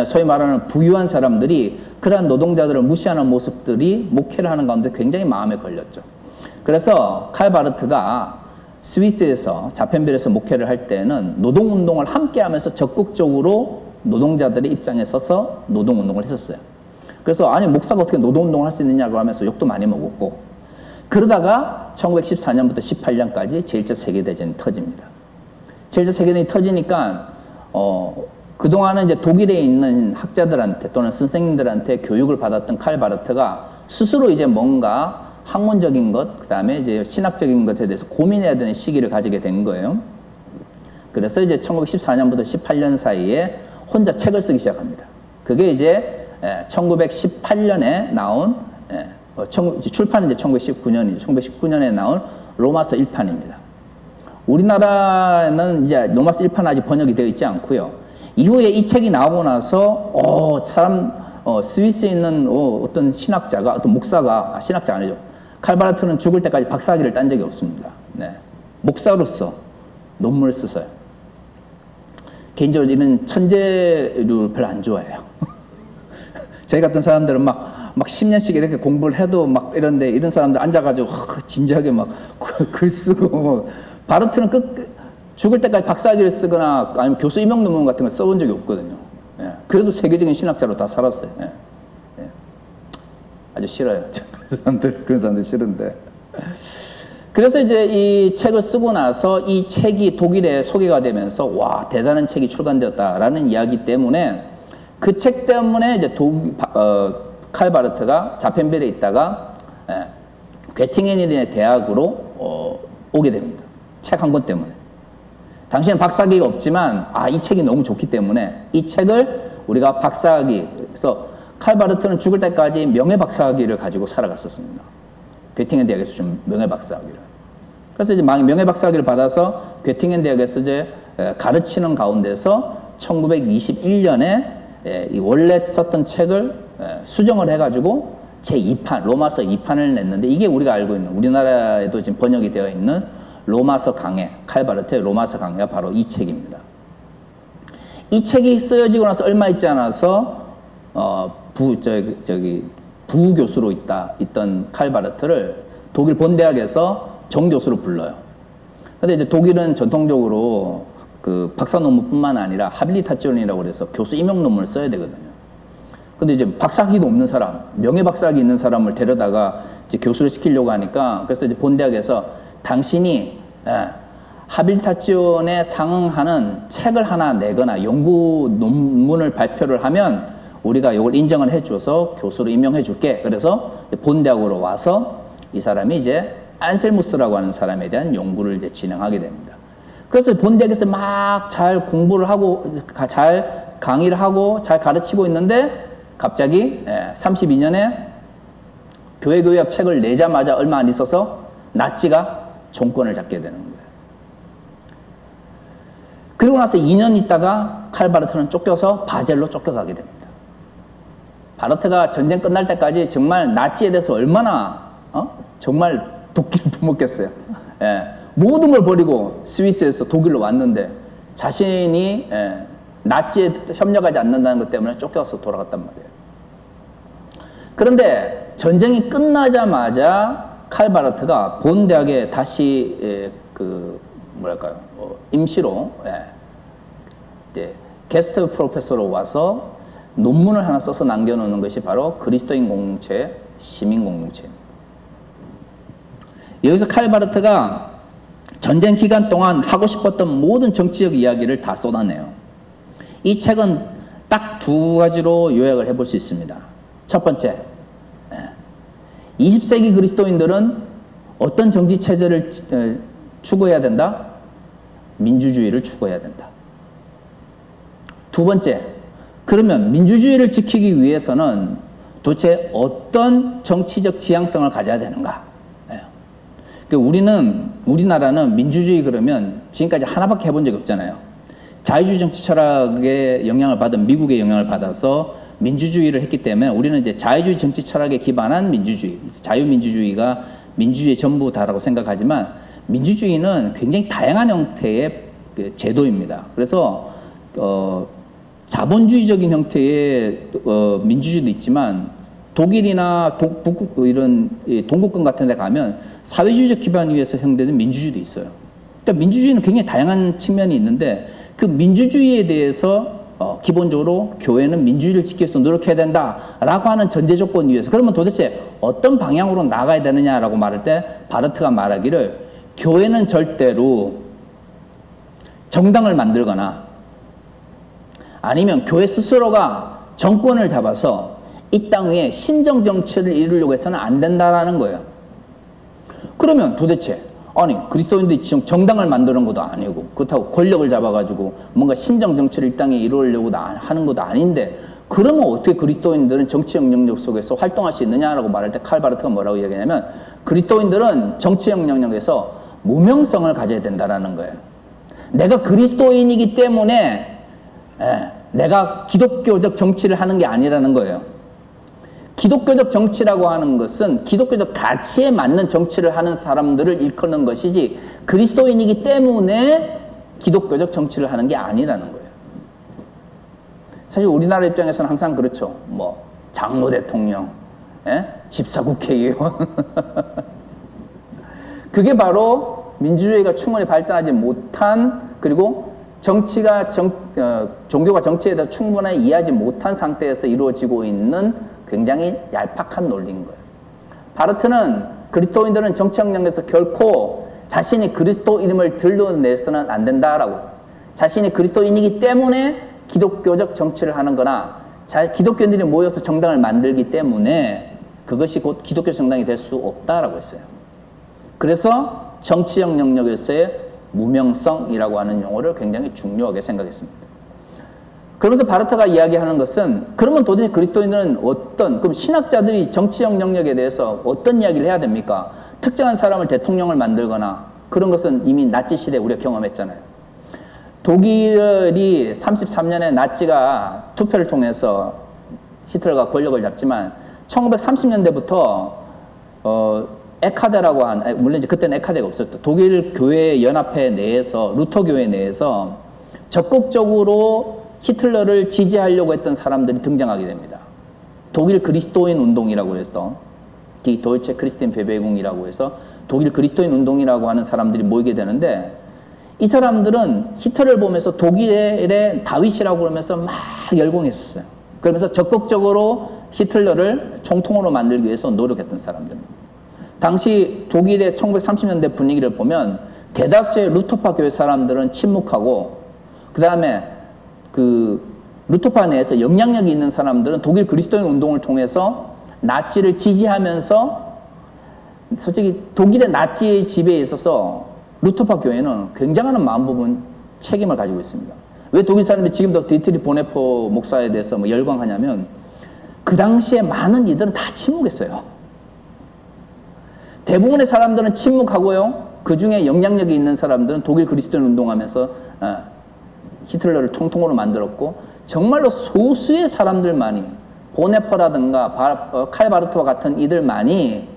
소위 말하는 부유한 사람들이 그러한 노동자들을 무시하는 모습들이 목회를 하는 가운데 굉장히 마음에 걸렸죠. 그래서 칼 바르트가 스위스에서 자펜빌에서 목회를 할 때는 노동운동을 함께 하면서 적극적으로 노동자들의 입장에 서서 노동운동을 했었어요. 그래서 아니 목사가 어떻게 노동운동을 할 수 있느냐고 하면서 욕도 많이 먹었고 그러다가 1914년부터 18년까지 제1차 세계대전이 터집니다. 제1차 세계대전이 터지니까 그동안은 이제 독일에 있는 학자들한테 또는 선생님들한테 교육을 받았던 칼 바르트가 스스로 이제 뭔가 학문적인 것, 그 다음에 이제 신학적인 것에 대해서 고민해야 되는 시기를 가지게 된 거예요. 그래서 이제 1914년부터 18년 사이에 혼자 책을 쓰기 시작합니다. 그게 이제 1918년에 나온, 출판은 이제 1919년이죠. 1919년에 나온 로마서 1판입니다. 우리나라는 이제 로마서 1판 아직 번역이 되어 있지 않고요. 이후에 이 책이 나오고 나서, 스위스에 있는 어떤 신학자가, 어떤 목사가, 신학자 아니죠. 칼 바르트는 죽을 때까지 박사학위를 딴 적이 없습니다. 목사로서 논문을 쓰세요. 개인적으로 이런 천재를 별로 안 좋아해요. 저희 같은 사람들은 막 10년씩 이렇게 공부를 해도 막 이런데 이런 사람들 앉아가지고 진지하게 막 글 쓰고 바르트는 죽을 때까지 박사학위를 쓰거나 아니면 교수 임용 논문 같은 걸 써본 적이 없거든요. 그래도 세계적인 신학자로 다 살았어요. 아주 싫어요. 그런 사람들 싫은데. 그래서 이제 이 책을 쓰고 나서 이 책이 독일에 소개가 되면서 와, 대단한 책이 출간되었다라는 이야기 때문에 그 책 때문에 이제 칼 바르트가 자펜벨에 있다가 괴팅겐의 대학으로 오게 됩니다. 책 한 권 때문에. 당시에는 박사학위가 없지만 이 책이 너무 좋기 때문에 이 책을 우리가 박사학위, 그래서 칼 바르트는 죽을 때까지 명예 박사학위를 가지고 살아갔었습니다. 괴팅겐 대학에서 준 명예 박사학위를. 그래서 이제 명예 박사학위를 받아서 괴팅겐 대학에서 이제 가르치는 가운데서 1921년에 이 원래 썼던 책을 수정을 해가지고 제2판, 로마서 2판을 냈는데 이게 우리가 알고 있는, 우리나라에도 지금 번역이 되어 있는 로마서 강해, 칼 바르트의 로마서 강해가 바로 이 책입니다. 이 책이 쓰여지고 나서 얼마 있지 않아서 부교수로 있던 칼 바르트를 독일 본대학에서 정교수로 불러요. 근데 이제 독일은 전통적으로 그 박사 논문뿐만 아니라 하빌리타치온이라고 그래서 교수 임용 논문을 써야 되거든요. 근데 이제 박사학위도 없는 사람, 명예 박사학위 있는 사람을 데려다가 이제 교수를 시키려고 하니까, 그래서 이제 본대학에서 당신이 하빌리타치온에 상응하는 책을 하나 내거나 연구 논문을 발표를 하면 우리가 이걸 인정을 해줘서 교수로 임명해 줄게. 그래서 본대학으로 와서 이 사람이 이제 안셀무스라고 하는 사람에 대한 연구를 이제 진행하게 됩니다. 그래서 본대학에서 막 잘 공부를 하고, 잘 강의를 하고, 잘 가르치고 있는데, 갑자기 32년에 교회교역 책을 내자마자 얼마 안 있어서 나치가 정권을 잡게 되는 거예요. 그리고 나서 2년 있다가 칼 바르트는 쫓겨서 바젤로 쫓겨가게 됩니다. 바르트가 전쟁 끝날 때까지 정말 나치에 대해서 얼마나 정말 도끼를 부먹겠어요. 모든 걸 버리고 스위스에서 독일로 왔는데 자신이 나치에 협력하지 않는다는 것 때문에 쫓겨서 돌아갔단 말이에요. 그런데 전쟁이 끝나자마자 칼 바르트가 본 대학에 다시 임시로 게스트 프로페서로 와서 논문을 하나 써서 남겨놓는 것이 바로 그리스도인 공동체, 시민 공동체입니다. 여기서 칼 바르트가 전쟁 기간 동안 하고 싶었던 모든 정치적 이야기를 다 쏟아내요. 이 책은 딱 두 가지로 요약을 해볼 수 있습니다. 첫 번째, 20세기 그리스도인들은 어떤 정치 체제를 추구해야 된다? 민주주의를 추구해야 된다. 두 번째, 그러면 민주주의를 지키기 위해서는 도대체 어떤 정치적 지향성을 가져야 되는가? 우리나라는 민주주의 그러면 지금까지 하나밖에 해본 적이 없잖아요. 자유주의 정치 철학의 영향을 받은 미국의 영향을 받아서 민주주의를 했기 때문에 우리는 이제 자유주의 정치 철학에 기반한 민주주의, 자유민주주의가 민주주의의 전부다라고 생각하지만 민주주의는 굉장히 다양한 형태의 제도입니다. 그래서 자본주의적인 형태의 민주주의도 있지만 독일이나 북극 이런 동구권 같은 데 가면 사회주의적 기반 위에서 형성된 민주주의도 있어요. 그러니까 민주주의는 굉장히 다양한 측면이 있는데 그 민주주의에 대해서 기본적으로 교회는 민주주의를 지키기 위해서 노력해야 된다라고 하는 전제 조건 위에서 그러면 도대체 어떤 방향으로 나가야 되느냐라고 말할 때 바르트가 말하기를 교회는 절대로 정당을 만들거나 아니면 교회 스스로가 정권을 잡아서 이 땅 위에 신정 정치를 이루려고 해서는 안 된다라는 거예요. 그러면 도대체 아니 그리스도인들이 지금 정당을 만드는 것도 아니고 그렇다고 권력을 잡아가지고 뭔가 신정 정치를 이 땅에 이루려고 하는 것도 아닌데 그러면 어떻게 그리스도인들은 정치 영향력 속에서 활동할 수 있느냐라고 말할 때 칼 바르트가 뭐라고 이야기하냐면 그리스도인들은 정치 영향력에서 무명성을 가져야 된다라는 거예요. 내가 그리스도인이기 때문에 내가 기독교적 정치를 하는 게 아니라는 거예요. 기독교적 정치라고 하는 것은 기독교적 가치에 맞는 정치를 하는 사람들을 일컫는 것이지 그리스도인이기 때문에 기독교적 정치를 하는 게 아니라는 거예요. 사실 우리나라 입장에서는 항상 그렇죠. 뭐 장로 대통령, 집사 국회의원 그게 바로 민주주의가 충분히 발전하지 못한 그리고 종교가 정치에 대해 충분히 이해하지 못한 상태에서 이루어지고 있는 굉장히 얄팍한 논리인 거예요. 바르트는 그리스도인들은 정치 영역에서 결코 자신이 그리스도인임을 드러내서는 안 된다라고, 자신이 그리스도인이기 때문에 기독교적 정치를 하는 거나 기독교인들이 모여서 정당을 만들기 때문에 그것이 곧 기독교 정당이 될 수 없다라고 했어요. 그래서 정치적 영역에서의 무명성이라고 하는 용어를 굉장히 중요하게 생각했습니다. 그러면서 바르트가 이야기하는 것은, 그러면 도대체 그리스도인들은 그럼 신학자들이 정치적 영역에 대해서 어떤 이야기를 해야 됩니까? 특정한 사람을 대통령을 만들거나 그런 것은 이미 나치 시대에 우리가 경험했잖아요. 독일이 33년에 나치가 투표를 통해서 히틀러가 권력을 잡지만 1930년대부터 에카데라고 물론 이제 그때는 에카데가 없었죠. 독일 교회 연합회 내에서, 루터 교회 내에서 적극적으로 히틀러를 지지하려고 했던 사람들이 등장하게 됩니다. 독일 그리스도인 운동이라고 해서, 디 도이체 크리스티엔 베베궁이라고 해서 독일 그리스도인 운동이라고 하는 사람들이 모이게 되는데, 이 사람들은 히틀러를 보면서 독일의 다윗이라고 그러면서 막 열공했었어요. 그러면서 적극적으로 히틀러를 총통으로 만들기 위해서 노력했던 사람들입니다. 당시 독일의 1930년대 분위기를 보면 대다수의 루터파 교회 사람들은 침묵하고, 그 다음에 루터파 내에서 영향력이 있는 사람들은 독일 그리스도인 운동을 통해서 나치를 지지하면서, 솔직히 독일의 나치의 지배에 있어서 루터파 교회는 굉장한 마음 부분 책임을 가지고 있습니다. 왜 독일 사람들이 지금도 디트리 보네포 목사에 대해서 열광하냐면, 그 당시에 많은 이들은 다 침묵했어요. 대부분의 사람들은 침묵하고요, 그 중에 영향력이 있는 사람들은 독일 그리스도인 운동하면서 히틀러를 총통으로 만들었고, 정말로 소수의 사람들만이, 보네퍼라든가 칼 바르트와 같은 이들만이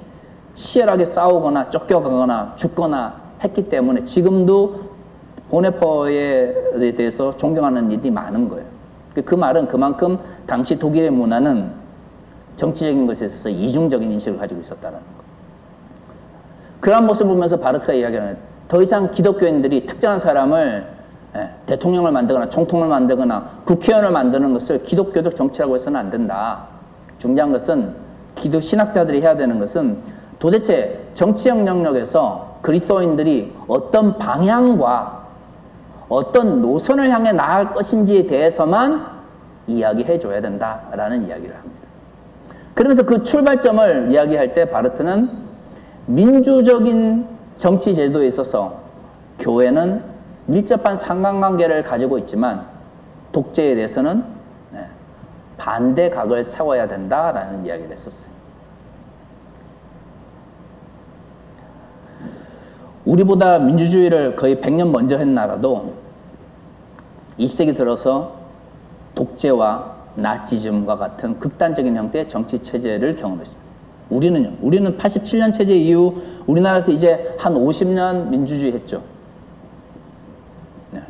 치열하게 싸우거나 쫓겨가거나 죽거나 했기 때문에 지금도 보네퍼에 대해서 존경하는 일이 많은 거예요. 그 말은 그만큼 당시 독일의 문화는 정치적인 것에 있어서 이중적인 인식을 가지고 있었다는 거. 그런 모습을 보면서 바르트가 이야기하는, 더 이상 기독교인들이 특정한 사람을 대통령을 만들거나 총통을 만들거나 국회의원을 만드는 것을 기독교적 정치라고 해서는 안 된다. 중요한 것은, 신학자들이 해야 되는 것은 도대체 정치적 영역에서 그리스도인들이 어떤 방향과 어떤 노선을 향해 나아갈 것인지에 대해서만 이야기해 줘야 된다라는 이야기를 합니다. 그러면서 그 출발점을 이야기할 때 바르트는 민주적인 정치 제도에 있어서 교회는 밀접한 상관관계를 가지고 있지만 독재에 대해서는 반대각을 세워야 된다라는 이야기를 했었어요. 우리보다 민주주의를 거의 100년 먼저 한 나라도 20세기 들어서 독재와 나치즘과 같은 극단적인 형태의 정치 체제를 경험했습니다. 우리는 87년 체제 이후 우리나라에서 이제 한 50년 민주주의 했죠. 네.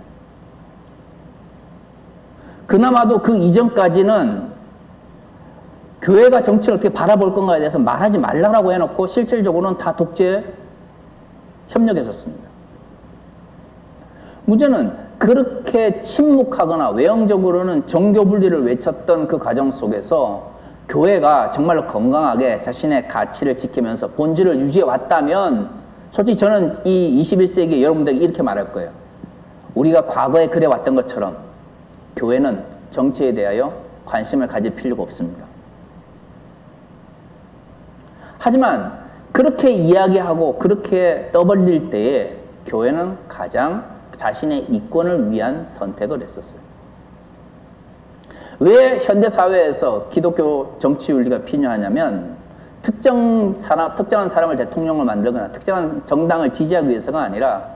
그나마도 그 이전까지는 교회가 정치를 어떻게 바라볼 건가에 대해서 말하지 말라고 해놓고 실질적으로는 다 독재에 협력했었습니다. 문제는 그렇게 침묵하거나 외형적으로는 종교 분리를 외쳤던 그 과정 속에서 교회가 정말로 건강하게 자신의 가치를 지키면서 본질을 유지해 왔다면, 솔직히 저는 이 21세기에 여러분들에게 이렇게 말할 거예요. 우리가 과거에 그래 왔던 것처럼 교회는 정치에 대하여 관심을 가질 필요가 없습니다. 하지만 그렇게 이야기하고 그렇게 떠벌릴 때에 교회는 가장 자신의 이권을 위한 선택을 했었어요. 왜 현대사회에서 기독교 정치윤리가 필요하냐면, 특정한 사람을 대통령을 만들거나 특정한 정당을 지지하기 위해서가 아니라,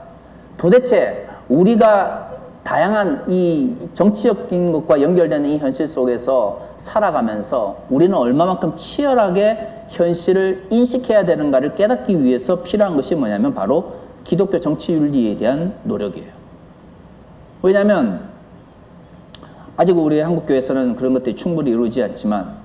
도대체 우리가 다양한 이 정치적인 것과 연결되는 이 현실 속에서 살아가면서 우리는 얼마만큼 치열하게 현실을 인식해야 되는가를 깨닫기 위해서 필요한 것이 뭐냐면 바로 기독교 정치윤리에 대한 노력이에요. 왜냐하면 아직 우리 한국교회에서는 그런 것들이 충분히 이루어지지 않지만,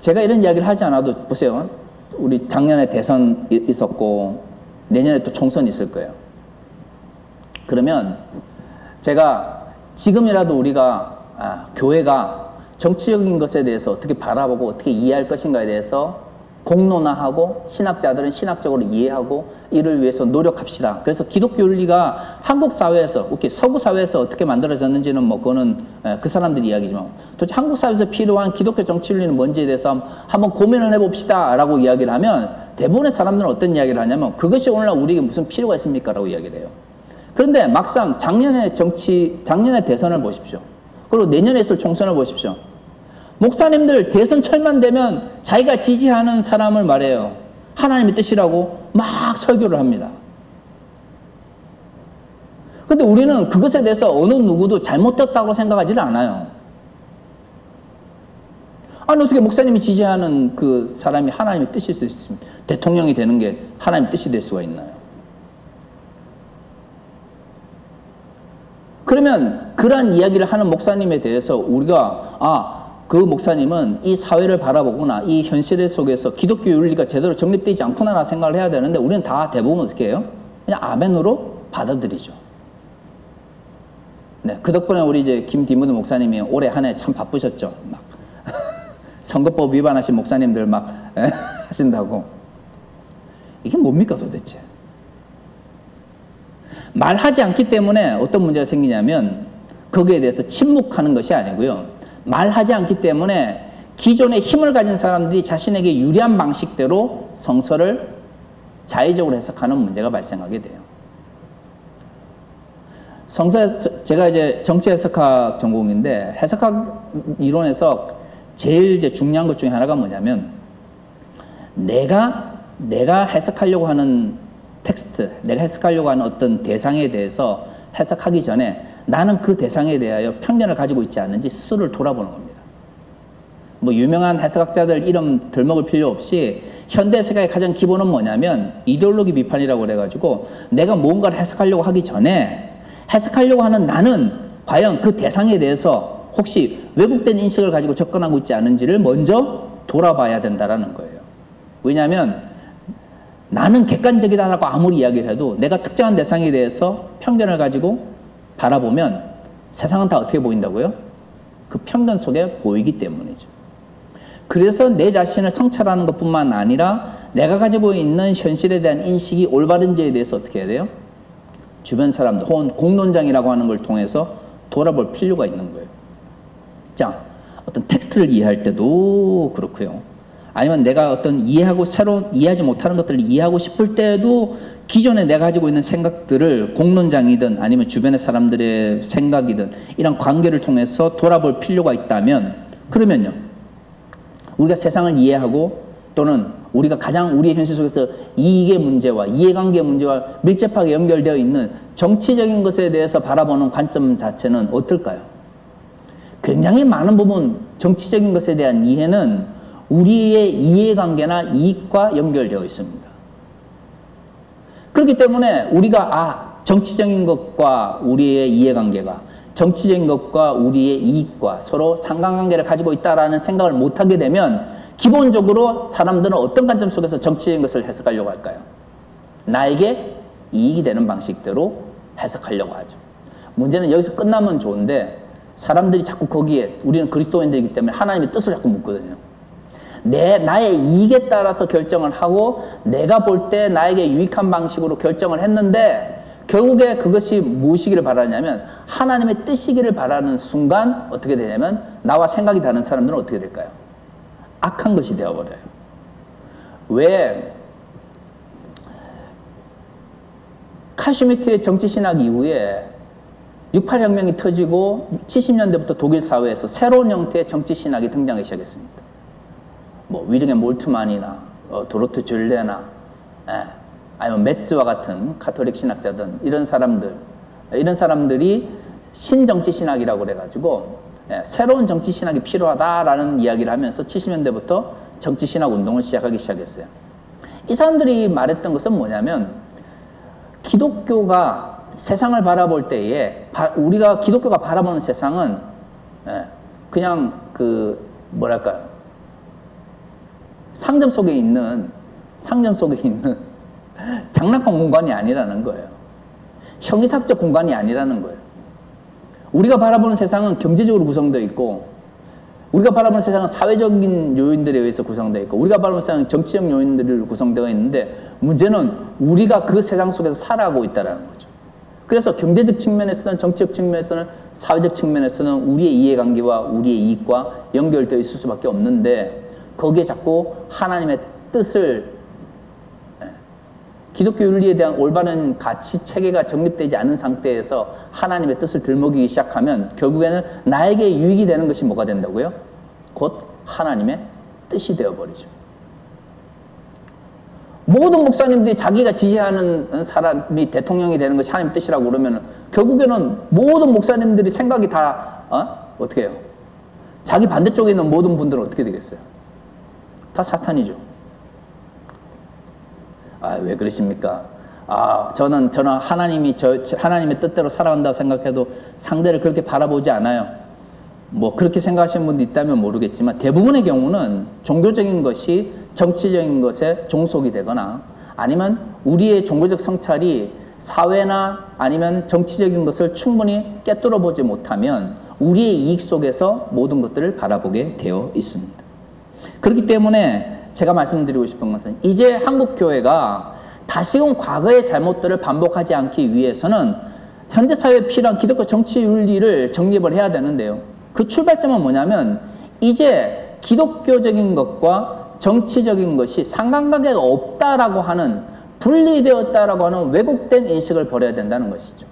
제가 이런 이야기를 하지 않아도 보세요. 우리 작년에 대선 있었고 내년에 또 총선이 있을 거예요. 그러면 제가 지금이라도 우리가 교회가 정치적인 것에 대해서 어떻게 바라보고 어떻게 이해할 것인가에 대해서 공론화하고 신학자들은 신학적으로 이해하고 이를 위해서 노력합시다. 그래서 기독교 윤리가 한국 사회에서, 서구 사회에서 어떻게 만들어졌는지는 뭐 그거는 그 사람들 이야기지만 도대체 한국 사회에서 필요한 기독교 정치 윤리는 뭔지에 대해서 한번 고민을 해봅시다 라고 이야기를 하면 대부분의 사람들은 어떤 이야기를 하냐면 그것이 오늘날 우리에게 무슨 필요가 있습니까? 라고 이야기를 해요. 그런데 막상 작년의 대선을 보십시오. 그리고 내년에 있을 총선을 보십시오. 목사님들 대선 철만 되면 자기가 지지하는 사람을 말해요. 하나님의 뜻이라고 막 설교를 합니다. 근데 우리는 그것에 대해서 어느 누구도 잘못됐다고 생각하지는 않아요. 아니, 어떻게 목사님이 지지하는 그 사람이 하나님의 뜻일 수 있습니까? 대통령이 되는 게 하나님의 뜻이 될 수가 있나요? 그러면 그러한 이야기를 하는 목사님에 대해서 우리가 그 목사님은 이 사회를 바라보거나 이 현실 속에서 기독교 윤리가 제대로 정립되지 않구나 생각을 해야 되는데 우리는 다 대부분 어떻게 해요? 그냥 아멘으로 받아들이죠. 네, 그 덕분에 우리 이제 김디무드 목사님이 올해 한 해 참 바쁘셨죠. 막 선거법 위반하신 목사님들 막 하신다고. 이게 뭡니까 도대체? 말하지 않기 때문에 어떤 문제가 생기냐면 거기에 대해서 침묵하는 것이 아니고요. 말하지 않기 때문에 기존에 힘을 가진 사람들이 자신에게 유리한 방식대로 성서를 자의적으로 해석하는 문제가 발생하게 돼요. 제가 이제 정치 해석학 전공인데 해석학 이론에서 제일 이제 중요한 것 중에 하나가 뭐냐면 내가 해석하려고 하는 텍스트, 내가 해석하려고 하는 어떤 대상에 대해서 해석하기 전에 나는 그 대상에 대하여 편견을 가지고 있지 않는지 스스로를 돌아보는 겁니다. 뭐 유명한 해석학자들 이름 들먹을 필요 없이 현대 해석학의 가장 기본은 뭐냐면 이데올로기 비판이라고 그래가지고 내가 뭔가를 해석하려고 하기 전에 해석하려고 하는 나는 과연 그 대상에 대해서 혹시 왜곡된 인식을 가지고 접근하고 있지 않은지를 먼저 돌아봐야 된다는 거예요. 왜냐하면 나는 객관적이다라고 아무리 이야기를 해도 내가 특정한 대상에 대해서 편견을 가지고 바라보면 세상은 다 어떻게 보인다고요? 그 편견 속에 보이기 때문이죠. 그래서 내 자신을 성찰하는 것뿐만 아니라 내가 가지고 있는 현실에 대한 인식이 올바른지에 대해서 어떻게 해야 돼요? 주변 사람들 혹은 공론장이라고 하는 걸 통해서 돌아볼 필요가 있는 거예요. 자, 어떤 텍스트를 이해할 때도 그렇고요. 아니면 내가 어떤 이해하지 못하는 것들을 이해하고 싶을 때에도 기존에 내가 가지고 있는 생각들을 공론장이든 아니면 주변의 사람들의 생각이든 이런 관계를 통해서 돌아볼 필요가 있다면 그러면요. 우리가 세상을 이해하고 또는 우리가 가장 우리의 현실 속에서 이익의 문제와 이해관계의 문제와 밀접하게 연결되어 있는 정치적인 것에 대해서 바라보는 관점 자체는 어떨까요? 굉장히 많은 부분 정치적인 것에 대한 이해는 우리의 이해관계나 이익과 연결되어 있습니다. 그렇기 때문에 우리가 정치적인 것과 우리의 이해관계가 정치적인 것과 우리의 이익과 서로 상관관계를 가지고 있다라는 생각을 못하게 되면 기본적으로 사람들은 어떤 관점 속에서 정치적인 것을 해석하려고 할까요? 나에게 이익이 되는 방식대로 해석하려고 하죠. 문제는 여기서 끝나면 좋은데 사람들이 자꾸 거기에 우리는 그리스도인들이기 때문에 하나님의 뜻을 자꾸 묻거든요. 나의 이익에 따라서 결정을 하고 내가 볼 때 나에게 유익한 방식으로 결정을 했는데 결국에 그것이 무엇이기를 바라냐면 하나님의 뜻이기를 바라는 순간 어떻게 되냐면 나와 생각이 다른 사람들은 어떻게 될까요? 악한 것이 되어버려요. 왜? 칼 슈미트의 정치신학 이후에 68혁명이 터지고 70년대부터 독일 사회에서 새로운 형태의 정치신학이 등장하기 시작했습니다. 뭐 위르겐 몰트만이나 도로트 줄레나 아니면 메츠와 같은 가톨릭 신학자들 이런 사람들이 신정치 신학이라고 그래가지고 새로운 정치 신학이 필요하다라는 이야기를 하면서 70년대부터 정치 신학 운동을 시작하기 시작했어요. 이 사람들이 말했던 것은 뭐냐면 기독교가 세상을 바라볼 때에 우리가 기독교가 바라보는 세상은 그냥 상점 속에 있는 장난감 공간이 아니라는 거예요. 형이삭적 공간이 아니라는 거예요. 우리가 바라보는 세상은 경제적으로 구성되어 있고 우리가 바라보는 세상은 사회적인 요인들에 의해서 구성되어 있고 우리가 바라보는 세상은 정치적 요인들로 구성되어 있는데 문제는 우리가 그 세상 속에서 살아가고 있다는 거죠. 그래서 경제적 측면에서는 정치적 측면에서는 사회적 측면에서는 우리의 이해관계와 우리의 이익과 연결되어 있을 수밖에 없는데 거기에 자꾸 하나님의 뜻을 기독교 윤리에 대한 올바른 가치 체계가 정립되지 않은 상태에서 하나님의 뜻을 들먹이기 시작하면 결국에는 나에게 유익이 되는 것이 뭐가 된다고요? 곧 하나님의 뜻이 되어버리죠. 모든 목사님들이 자기가 지지하는 사람이 대통령이 되는 것이 하나님의 뜻이라고 그러면 결국에는 모든 목사님들이 생각이 다 어떻게 해요? 자기 반대쪽에 있는 모든 분들은 어떻게 되겠어요? 다 사탄이죠. 왜 그러십니까? 저는 하나님의 뜻대로 살아간다고 생각해도 상대를 그렇게 바라보지 않아요. 뭐 그렇게 생각하시는 분도 있다면 모르겠지만 대부분의 경우는 종교적인 것이 정치적인 것에 종속이 되거나 아니면 우리의 종교적 성찰이 사회나 아니면 정치적인 것을 충분히 꿰뚫어 보지 못하면 우리의 이익 속에서 모든 것들을 바라보게 되어 있습니다. 그렇기 때문에 제가 말씀드리고 싶은 것은 이제 한국교회가 다시금 과거의 잘못들을 반복하지 않기 위해서는 현대사회에 필요한 기독교 정치 윤리를 정립을 해야 되는데요. 그 출발점은 뭐냐면 이제 기독교적인 것과 정치적인 것이 상관관계가 없다라고 하는 분리되었다라고 하는 왜곡된 인식을 버려야 된다는 것이죠.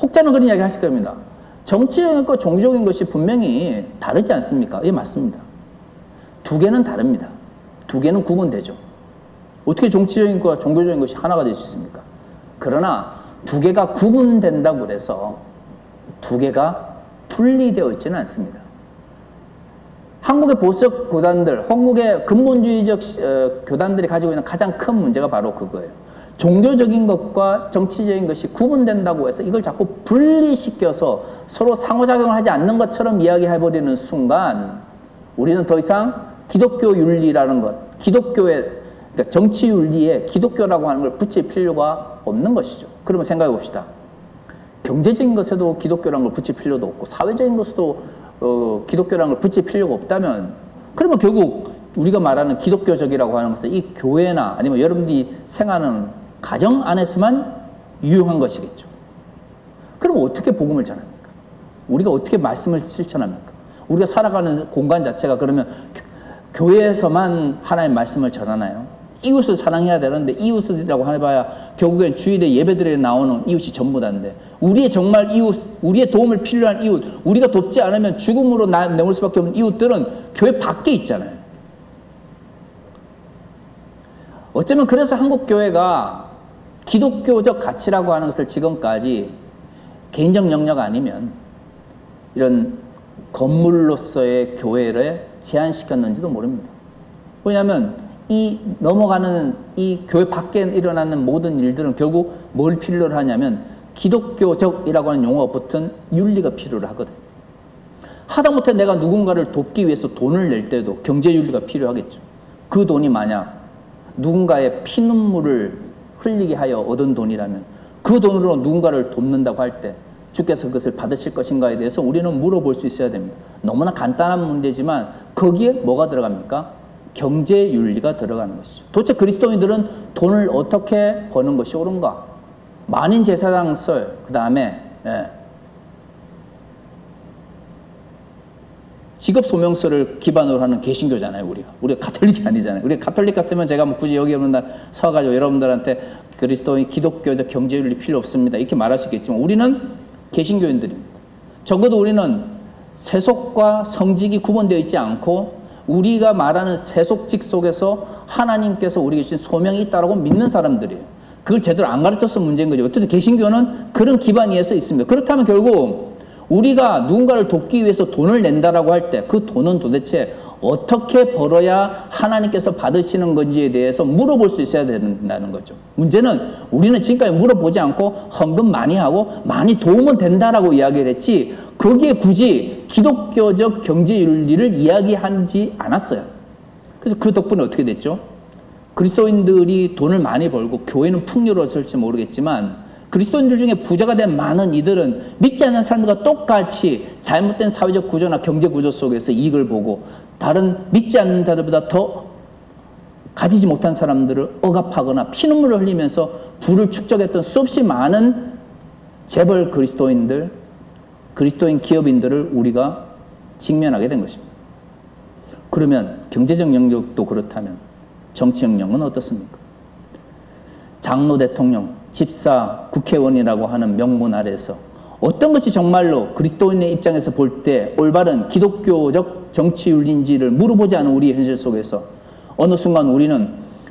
혹자는 그런 이야기 하실 겁니다. 정치적인 것과 종교적인 것이 분명히 다르지 않습니까? 예, 맞습니다. 두 개는 다릅니다. 두 개는 구분되죠. 어떻게 정치적인 것과 종교적인 것이 하나가 될 수 있습니까? 그러나 두 개가 구분된다고 해서 두 개가 분리되어 있지는 않습니다. 한국의 보수적 교단들, 한국의 근본주의적 교단들이 가지고 있는 가장 큰 문제가 바로 그거예요. 종교적인 것과 정치적인 것이 구분된다고 해서 이걸 자꾸 분리시켜서 서로 상호작용을 하지 않는 것처럼 이야기해버리는 순간 우리는 더 이상 기독교 윤리라는 것, 기독교의 그러니까 정치 윤리에 기독교라고 하는 걸 붙일 필요가 없는 것이죠. 그러면 생각해 봅시다. 경제적인 것에도 기독교라는 걸 붙일 필요도 없고 사회적인 것에도 기독교라는 걸 붙일 필요가 없다면 그러면 결국 우리가 말하는 기독교적이라고 하는 것은 이 교회나 아니면 여러분들이 생활하는 가정 안에서만 유용한 것이겠죠. 그럼 어떻게 복음을 전합니까? 우리가 어떻게 말씀을 실천합니까? 우리가 살아가는 공간 자체가 그러면 교회에서만 하나님의 말씀을 전하나요? 이웃을 사랑해야 되는데 이웃이라고 해봐야 결국엔 주일에 예배드리에 나오는 이웃이 전부 다인데 우리의 정말 이웃, 우리의 도움을 필요한 이웃, 우리가 돕지 않으면 죽음으로 내몰 수밖에 없는 이웃들은 교회 밖에 있잖아요. 어쩌면 그래서 한국교회가 기독교적 가치라고 하는 것을 지금까지 개인적 영역 아니면 이런 건물로서의 교회를 제한시켰는지도 모릅니다. 왜냐하면 이 넘어가는 이 교회 밖에 일어나는 모든 일들은 결국 뭘 필요로 하냐면 기독교적이라고 하는 용어가 붙은 윤리가 필요로 하거든. 하다못해 내가 누군가를 돕기 위해서 돈을 낼 때도 경제윤리가 필요하겠죠. 그 돈이 만약 누군가의 피눈물을 흘리게 하여 얻은 돈이라면 그 돈으로 누군가를 돕는다고 할 때 주께서 그것을 받으실 것인가에 대해서 우리는 물어볼 수 있어야 됩니다. 너무나 간단한 문제지만 거기에 뭐가 들어갑니까? 경제윤리가 들어가는 것이죠. 도대체 그리스도인들은 돈을 어떻게 버는 것이 옳은가? 만인제사장설, 그 다음에 직업소명서를 기반으로 하는 개신교잖아요. 우리가 가톨릭이 아니잖아요. 우리가 가톨릭 같으면 제가 뭐 굳이 여기 오는 날 서가지고 여러분들한테 그리스도인 기독교적 경제윤리 필요 없습니다 이렇게 말할 수 있겠지만 우리는 개신교인들입니다. 적어도 우리는 세속과 성직이 구분되어 있지 않고 우리가 말하는 세속직 속에서 하나님께서 우리에게 주신 소명이 있다고 믿는 사람들이에요. 그걸 제대로 안 가르쳐서 문제인 거죠. 어쨌든 개신교는 그런 기반 위에서 있습니다. 그렇다면 결국 우리가 누군가를 돕기 위해서 돈을 낸다라고 할 때 그 돈은 도대체 어떻게 벌어야 하나님께서 받으시는 건지에 대해서 물어볼 수 있어야 된다는 거죠. 문제는 우리는 지금까지 물어보지 않고 헌금 많이 하고 많이 도움은 된다라고 이야기를 했지 거기에 굳이 기독교적 경제윤리를 이야기하지 않았어요. 그래서 그 덕분에 어떻게 됐죠? 그리스도인들이 돈을 많이 벌고 교회는 풍요로웠을지 모르겠지만 그리스도인들 중에 부자가 된 많은 이들은 믿지 않는 사람들과 똑같이 잘못된 사회적 구조나 경제 구조 속에서 이익을 보고 다른 믿지 않는 자들보다 더 가지지 못한 사람들을 억압하거나 피눈물을 흘리면서 부를 축적했던 수없이 많은 재벌 그리스도인들, 그리스도인 기업인들을 우리가 직면하게 된 것입니다. 그러면 경제적 영역도 그렇다면 정치적 영역은 어떻습니까? 장로, 대통령, 집사, 국회의원이라고 하는 명문 아래에서 어떤 것이 정말로 그리스도인의 입장에서 볼 때 올바른 기독교적 정치윤리인지를 물어보지 않은 우리의 현실 속에서 어느 순간 우리는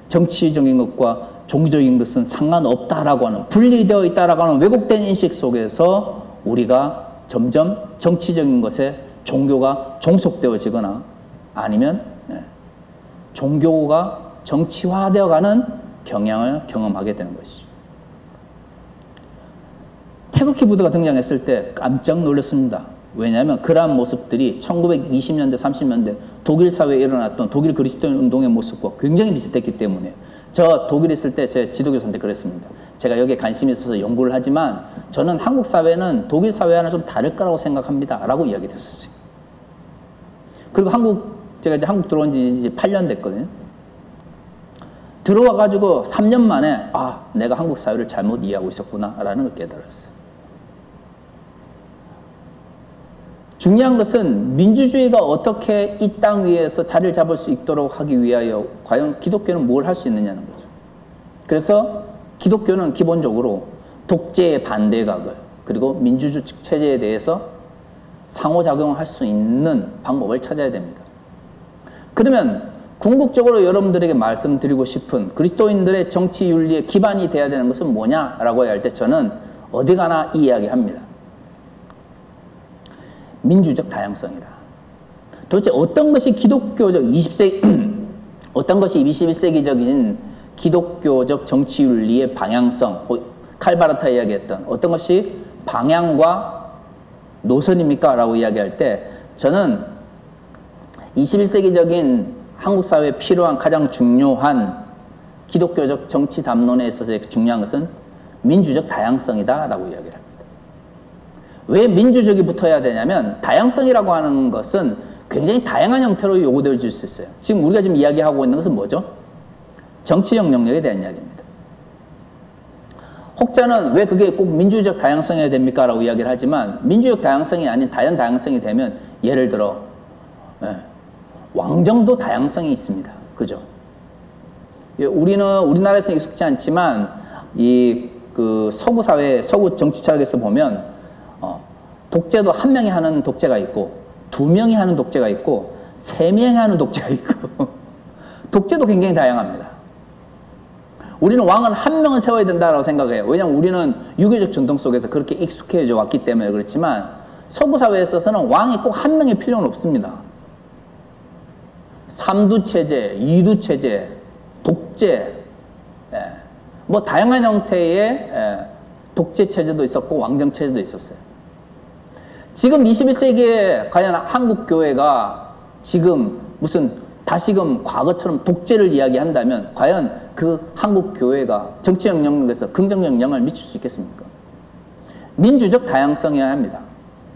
정치적인 것과 종교적인 것은 상관없다라고 하는, 분리되어 있다라고 하는 왜곡된 인식 속에서 우리가 점점 정치적인 것에 종교가 종속되어지거나 아니면 종교가 정치화되어가는 경향을 경험하게 되는 것이죠. 태극기 부대가 등장했을 때 깜짝 놀랐습니다. 왜냐하면 그러한 모습들이 1920년대, 30년대 독일 사회에 일어났던 독일 그리스도인 운동의 모습과 굉장히 비슷했기 때문에 저 독일에 있을 때 제 지도교사한테 그랬습니다. 제가 여기에 관심이 있어서 연구를 하지만 저는 한국 사회는 독일 사회와는 좀 다를 거라고 생각합니다. 라고 이야기했었어요. 그리고 제가 이제 한국 들어온 지 이제 8년 됐거든요. 들어와가지고 3년 만에 내가 한국 사회를 잘못 이해하고 있었구나 라는 걸 깨달았어요. 중요한 것은 민주주의가 어떻게 이 땅 위에서 자리를 잡을 수 있도록 하기 위하여 과연 기독교는 뭘 할 수 있느냐는 거죠. 그래서 기독교는 기본적으로 독재의 반대각을 그리고 민주주의 체제에 대해서 상호작용을 할 수 있는 방법을 찾아야 됩니다. 그러면 궁극적으로 여러분들에게 말씀드리고 싶은 그리스도인들의 정치 윤리의 기반이 돼야 되는 것은 뭐냐라고 할 때 저는 어디 가나 이 이야기합니다. 민주적 다양성이다. 도대체 어떤 것이 기독교적 어떤 것이 21세기적인 기독교적 정치 윤리의 방향성, 칼바르타 이야기했던 어떤 것이 방향과 노선입니까? 라고 이야기할 때 저는 21세기적인 한국 사회에 필요한 가장 중요한 기독교적 정치 담론에 있어서 중요한 것은 민주적 다양성이다 라고 이야기를 합니다. 왜 민주적이 붙어야 되냐면 다양성이라고 하는 것은 굉장히 다양한 형태로 요구될 수 있어요. 지금 우리가 지금 이야기하고 있는 것은 뭐죠? 정치적 영역에 대한 이야기입니다. 혹자는 왜 그게 꼭 민주적 다양성이어야 됩니까? 라고 이야기를 하지만 민주적 다양성이 아닌 자연 다양성이 되면 예를 들어 왕정도 다양성이 있습니다. 그죠? 우리나라에서 익숙지 않지만 그 서구 사회, 서구 정치 철학에서 보면 독재도 한 명이 하는 독재가 있고 2명이 하는 독재가 있고 3명이 하는 독재가 있고 독재도 굉장히 다양합니다. 우리는 왕은 한 명은 세워야 된다고 생각해요. 왜냐하면 우리는 유교적 전통 속에서 그렇게 익숙해져 왔기 때문에 그렇지만 서구 사회에 있어서는 왕이 꼭 한 명의 필요는 없습니다. 삼두체제, 이두체제, 독재, 뭐 다양한 형태의 독재체제도 있었고 왕정체제도 있었어요. 지금 21세기에 과연 한국교회가 지금 무슨 다시금 과거처럼 독재를 이야기한다면 과연 그 한국교회가 정치적 영역에서 긍정적 영향을 미칠 수 있겠습니까? 민주적 다양성이어야 합니다.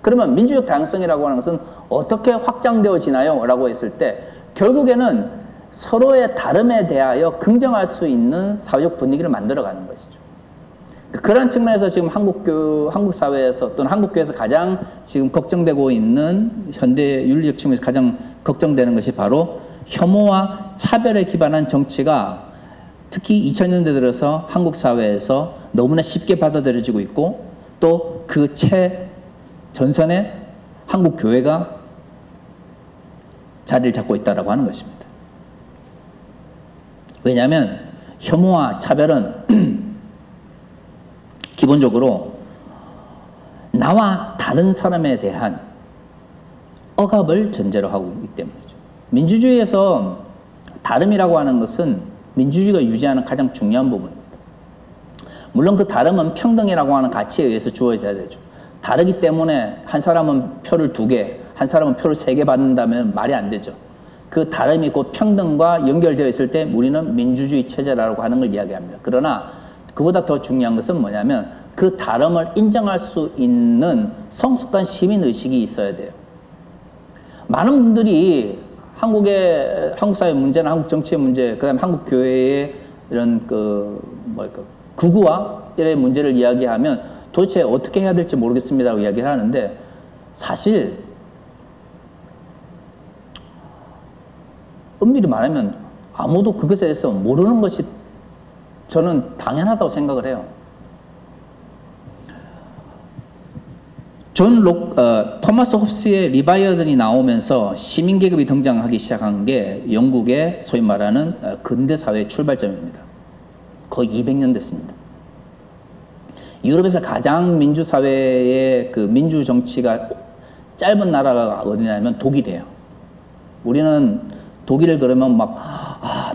그러면 민주적 다양성이라고 하는 것은 어떻게 확장되어지나요? 라고 했을 때 결국에는 서로의 다름에 대하여 긍정할 수 있는 사회적 분위기를 만들어가는 것이죠. 그런 측면에서 지금 한국 사회에서 또는 한국교회에서 가장 지금 걱정되고 있는 현대 윤리적 측면에서 가장 걱정되는 것이 바로 혐오와 차별에 기반한 정치가 특히 2000년대 들어서 한국 사회에서 너무나 쉽게 받아들여지고 있고 또 그 최전선에 한국 교회가 자리를 잡고 있다고 하는 것입니다. 왜냐하면 혐오와 차별은 기본적으로 나와 다른 사람에 대한 억압을 전제로 하고 있기 때문이죠. 민주주의에서 다름이라고 하는 것은 민주주의가 유지하는 가장 중요한 부분입니다. 물론 그 다름은 평등이라고 하는 가치에 의해서 주어져야 되죠. 다르기 때문에 한 사람은 표를 2개, 한 사람은 표를 3개 받는다면 말이 안 되죠. 그 다름이 곧 평등과 연결되어 있을 때 우리는 민주주의 체제라고 하는 걸 이야기합니다. 그러나 그보다 더 중요한 것은 뭐냐면 그 다름을 인정할 수 있는 성숙한 시민의식이 있어야 돼요. 많은 분들이 한국 사회 문제나 한국 정치의 문제, 그 다음에 한국 교회의 이런 극우화 이런 문제를 이야기하면 도대체 어떻게 해야 될지 모르겠습니다라고 이야기를 하는데, 사실 엄밀히 말하면 아무도 그것에 대해서 모르는 것이 저는 당연하다고 생각을 해요. 토마스 홉스의 리바이어든이 나오면서 시민계급이 등장하기 시작한 게 영국의 소위 말하는 근대사회의 출발점입니다. 거의 200년 됐습니다. 유럽에서 가장 민주사회의 그 민주정치가 짧은 나라가 어디냐면 독일이에요. 우리는 독일을 그러면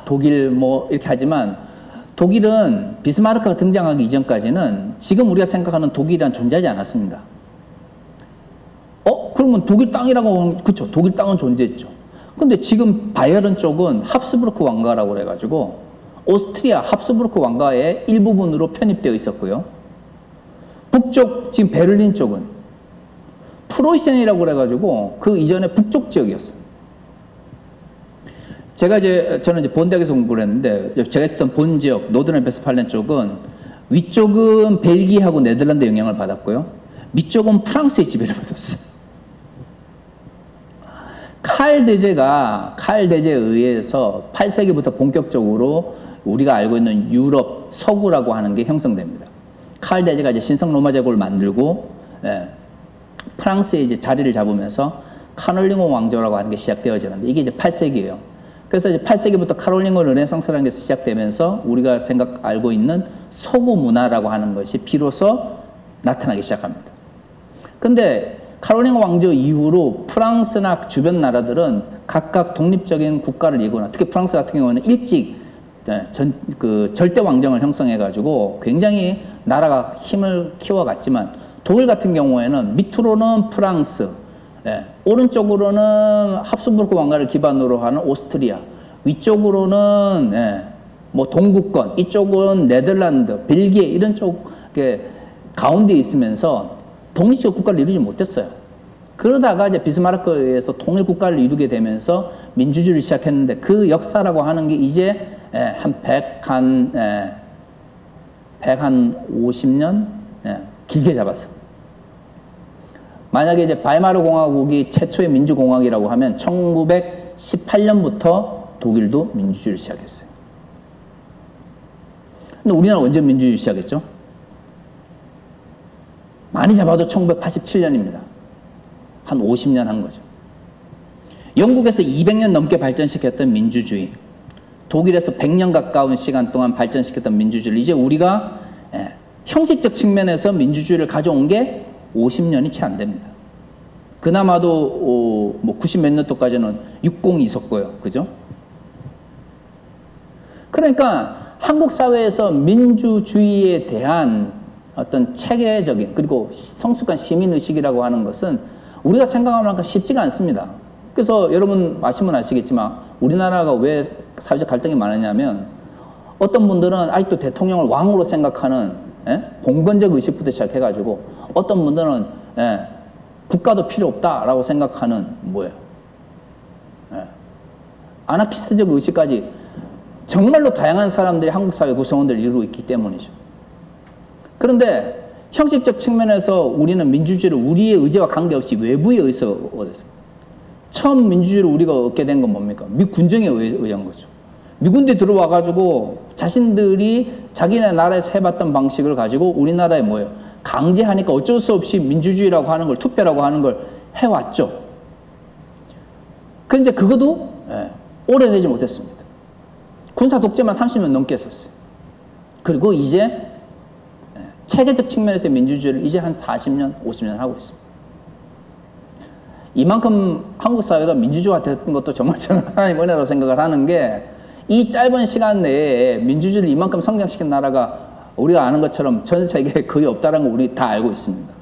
독일 뭐 이렇게 하지만, 독일은 비스마르크가 등장하기 이전까지는 지금 우리가 생각하는 독일이란 존재하지 않았습니다. 그러면 독일 땅이라고, 그쵸, 독일 땅은 존재했죠. 근데 지금 바이에른 쪽은 합스부르크 왕가라고 그래가지고 오스트리아 합스부르크 왕가의 일부분으로 편입되어 있었고요. 북쪽, 지금 베를린 쪽은 프로이센이라고 그래가지고 그 이전에 북쪽 지역이었어요. 저는 이제 본 대학에서 공부를 했는데, 제가 있었던 본 지역, 노드른 베스팔렌 쪽은 위쪽은 벨기에하고 네덜란드 영향을 받았고요. 밑쪽은 프랑스의 지배를 받았어요. 칼 대제에 의해서 8세기부터 본격적으로 우리가 알고 있는 유럽 서구라고 하는 게 형성됩니다. 칼 대제가 이제 신성 로마 제국을 만들고, 프랑스에 이제 자리를 잡으면서 카놀링호 왕조라고 하는 게 시작되어지는데, 이게 이제 8세기예요. 그래서 이제 8세기부터 카롤링호 르네상스라는 게 시작되면서 우리가 알고 있는 서구 문화라고 하는 것이 비로소 나타나기 시작합니다. 근데 카롤링호 왕조 이후로 프랑스나 주변 나라들은 각각 독립적인 국가를 이루거나, 특히 프랑스 같은 경우는 일찍 절대 왕정을 형성해가지고 굉장히 나라가 힘을 키워갔지만, 독일 같은 경우에는 밑으로는 프랑스, 오른쪽으로는 합스부르크 왕가를 기반으로 하는 오스트리아, 위쪽으로는 뭐 동구권, 이쪽은 네덜란드, 벨기에 이런 쪽에 가운데에 있으면서 독립적 국가를 이루지 못했어요. 그러다가 이제 비스마르크에서 통일 국가를 이루게 되면서 민주주의를 시작했는데, 그 역사라고 하는 게 이제 한 150년 길게 잡았어요. 만약에 이제 바이마르 공화국이 최초의 민주공화국이라고 하면 1918년부터 독일도 민주주의를 시작했어요. 근데 우리나라 언제 민주주의 시작했죠? 많이 잡아도 1987년입니다. 한 50년 한 거죠. 영국에서 200년 넘게 발전시켰던 민주주의, 독일에서 100년 가까운 시간 동안 발전시켰던 민주주의를 이제 우리가 형식적 측면에서 민주주의를 가져온 게 50년이 채 안 됩니다. 그나마도 뭐 90 몇 년도까지는 60이 있었고요. 그죠? 그러니까 한국 사회에서 민주주의에 대한 어떤 체계적인, 그리고 성숙한 시민의식이라고 하는 것은 우리가 생각하는 만큼 쉽지가 않습니다. 그래서 여러분 아시면 아시겠지만 우리나라가 왜 사회적 갈등이 많으냐면, 어떤 분들은 아직도 대통령을 왕으로 생각하는 봉건적 의식부터 시작해가지고, 어떤 분들은 국가도 필요 없다라고 생각하는 아나키스트적 의식까지 정말로 다양한 사람들이 한국 사회 구성원들을 이루고 있기 때문이죠. 그런데 형식적 측면에서 우리는 민주주의를 우리의 의지와 관계없이 외부에 의해서 얻었어요. 처음 민주주의를 우리가 얻게 된 건 뭡니까? 미 군정에 의한 거죠. 미군들이 들어와가지고 자신들이 자기네 나라에서 해봤던 방식을 가지고 우리나라에 강제하니까 어쩔 수 없이 민주주의라고 하는 걸, 투표라고 하는 걸 해왔죠. 그런데 그것도 오래되지 못했습니다. 군사 독재만 30년 넘게 했었어요. 그리고 이제 체계적 측면에서의 민주주의를 이제 한 40년, 50년 하고 있습니다. 이만큼 한국 사회가 민주주의화 됐던 것도 정말 저는 하나님 은혜라고 생각을 하는 게, 이 짧은 시간 내에 민주주의를 이만큼 성장시킨 나라가 우리가 아는 것처럼 전 세계에 거의 없다는 걸 우리 다 알고 있습니다.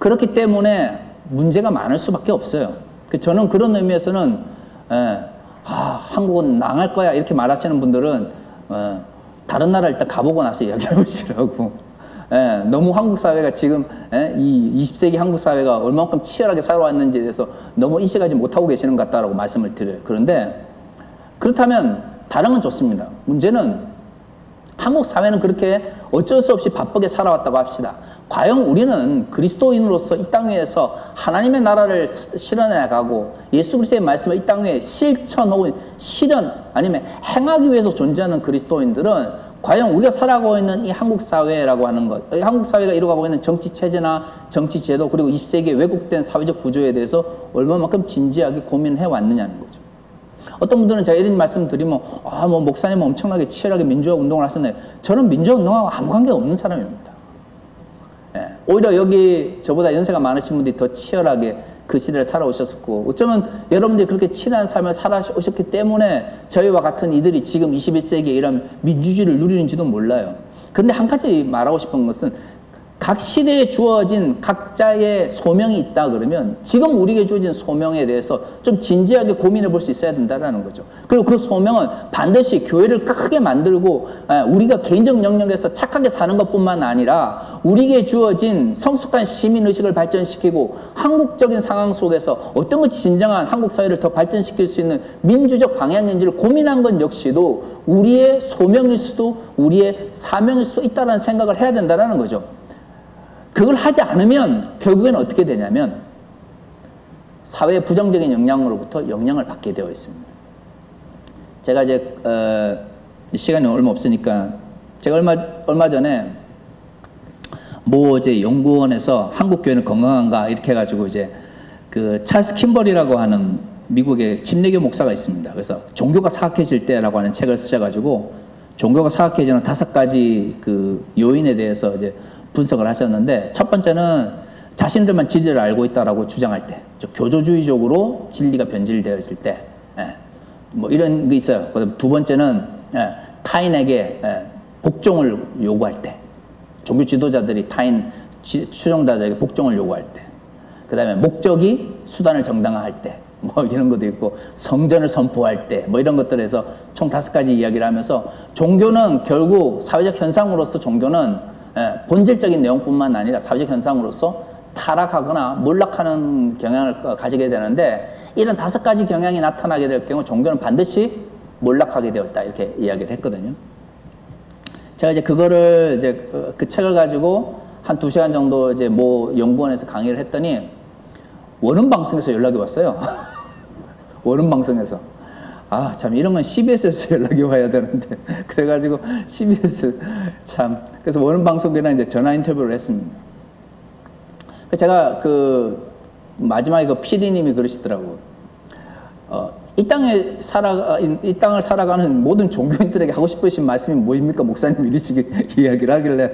그렇기 때문에 문제가 많을 수밖에 없어요. 저는 그런 의미에서는 한국은 망할 거야 이렇게 말하시는 분들은 다른 나라 일단 가보고 나서 이야기해 보시라고. 예, 너무 한국 사회가 지금 이 20세기 한국 사회가 얼마만큼 치열하게 살아왔는지에 대해서 너무 인식하지 못하고 계시는 것 같다라고 말씀을 드려요. 그런데 그렇다면 다른 건 좋습니다. 문제는 한국 사회는 그렇게 어쩔 수 없이 바쁘게 살아왔다고 합시다. 과연 우리는 그리스도인으로서 이 땅 위에서 하나님의 나라를 실현해가고 예수 그리스도의 말씀을 이 땅 위에 실천 혹은 실현 아니면 행하기 위해서 존재하는 그리스도인들은 과연 우리가 살아가고 있는 이 한국 사회라고 하는 것, 한국 사회가 이루어가고 있는 정치 체제나 정치 제도 그리고 20세기의 왜곡된 사회적 구조에 대해서 얼마만큼 진지하게 고민해 왔느냐는 거죠. 어떤 분들은 제가 이런 말씀 드리면 뭐 목사님은 엄청나게 치열하게 민주화 운동을 하셨네. 저는 민주화 운동하고 아무 관계가 없는 사람입니다. 예, 오히려 여기 저보다 연세가 많으신 분들이 더 치열하게 그 시대를 살아오셨었고 어쩌면 여러분들이 그렇게 치열한 삶을 살아오셨기 때문에 저희와 같은 이들이 지금 21세기에 이런 민주주의를 누리는지도 몰라요. 그런데 한 가지 말하고 싶은 것은 각 시대에 주어진 각자의 소명이 있다 그러면 지금 우리에게 주어진 소명에 대해서 좀 진지하게 고민해 볼 수 있어야 된다는 거죠. 그리고 그 소명은 반드시 교회를 크게 만들고 우리가 개인적 영역에서 착하게 사는 것뿐만 아니라 우리에게 주어진 성숙한 시민의식을 발전시키고 한국적인 상황 속에서 어떤 것이 진정한 한국 사회를 더 발전시킬 수 있는 민주적 방향인지를 고민한 것 역시도 우리의 소명일 수도 우리의 사명일 수도 있다는 생각을 해야 된다는 거죠. 그걸 하지 않으면 결국에는 어떻게 되냐면 사회의 부정적인 영향으로부터 영향을 받게 되어 있습니다. 제가 이제 시간이 얼마 없으니까 제가 얼마 전에 이제 연구원에서 한국 교회는 건강한가 이렇게 해가지고 이제 그 찰스 킴벌이라고 하는 미국의 침례교 목사가 있습니다. 그래서 종교가 사악해질 때라고 하는 책을 쓰셔가지고 종교가 사악해지는 5가지 그 요인에 대해서 이제 분석을 하셨는데 첫 번째는 자신들만 진리를 알고 있다라고 주장할 때, 교조주의적으로 진리가 변질되어질 때, 뭐 이런 게 있어요. 그다음 두 번째는 타인에게 복종을 요구할 때, 종교 지도자들이 타인 추종자들에게 복종을 요구할 때, 그 다음에 목적이 수단을 정당화할 때, 뭐 이런 것도 있고 성전을 선포할 때, 뭐 이런 것들에서 총 5가지 이야기를 하면서 종교는 결국 사회적 현상으로서 종교는 본질적인 내용뿐만 아니라 사회적 현상으로서 타락하거나 몰락하는 경향을 가지게 되는데 이런 5가지 경향이 나타나게 될 경우 종교는 반드시 몰락하게 되었다 이렇게 이야기를 했거든요. 제가 이제 그거를 이제 그 책을 가지고 한 2시간 정도 이제 연구원에서 강의를 했더니 원음 방송에서 연락이 왔어요. 원음 방송에서. 참 이런 건 CBS에서 연락이 와야 되는데 그래가지고 CBS 그래서 원음 방송이랑 이제 전화 인터뷰를 했습니다. 제가 마지막에 PD님이 그러시더라고. 이 땅을 살아가는 모든 종교인들에게 하고 싶으신 말씀이 뭐입니까? 목사님 이야기를 하길래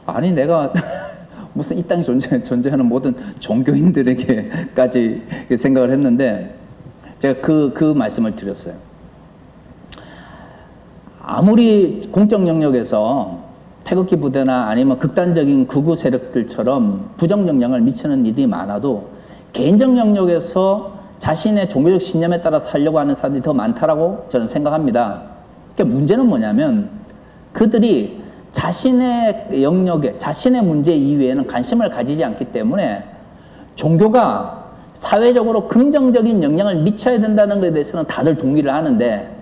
아니 내가 무슨 이 땅에 존재하는 모든 종교인들에게까지 생각을 했는데 제가 그 말씀을 드렸어요. 아무리 공적 영역에서 태극기 부대나 아니면 극단적인 극우 세력들처럼 부정 영향을 미치는 일이 많아도 개인적 영역에서 자신의 종교적 신념에 따라 살려고 하는 사람들이 더 많다라고 저는 생각합니다. 그러니까 문제는 뭐냐면 그들이 자신의 영역에 자신의 문제 이외에는 관심을 가지지 않기 때문에 종교가 사회적으로 긍정적인 영향을 미쳐야 된다는 것에 대해서는 다들 동의를 하는데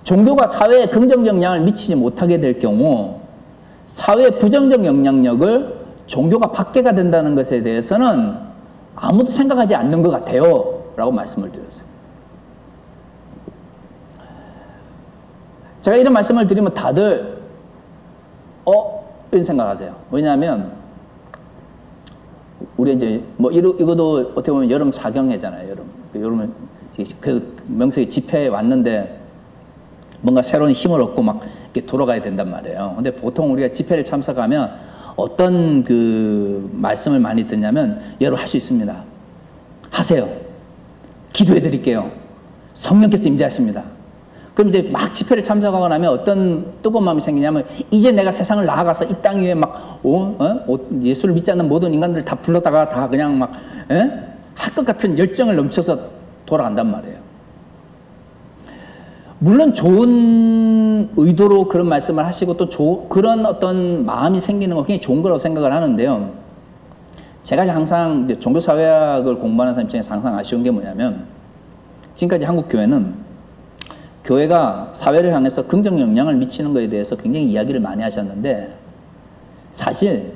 종교가 사회에 긍정적 영향을 미치지 못하게 될 경우 사회의 부정적 영향력을 종교가 받게 된다는 것에 대해서는 아무도 생각하지 않는 것 같아요 라고 말씀을 드렸어요. 제가 이런 말씀을 드리면 다들 이런 생각하세요. 왜냐하면 우리 이제 이것도 어떻게 보면 여름 사경회잖아요. 여름에 그 명색이 집회에 왔는데 뭔가 새로운 힘을 얻고 막 이렇게 돌아가야 된단 말이에요. 근데 보통 우리가 집회를 참석하면 어떤 그 말씀을 많이 듣냐면 여러분 할 수 있습니다. 하세요. 기도해 드릴게요. 성령께서 임재하십니다. 그럼 이제 막 집회를 참석하고 나면 어떤 뜨거운 마음이 생기냐면 이제 내가 세상을 나아가서 이 땅 위에 막 예수를 믿지 않는 모든 인간들 다 불러다가 다 그냥 막 할 것 같은 열정을 넘쳐서 돌아간단 말이에요. 물론 좋은 좋은 의도로 그런 말씀을 하시고 또 그런 어떤 마음이 생기는 거 굉장히 좋은 거라고 생각을 하는데요. 제가 항상 이제 종교사회학을 공부하는 사람 입장에서 항상 아쉬운 게 뭐냐면 지금까지 한국 교회는 교회가 사회를 향해서 긍정 영향을 미치는 것에 대해서 굉장히 이야기를 많이 하셨는데 사실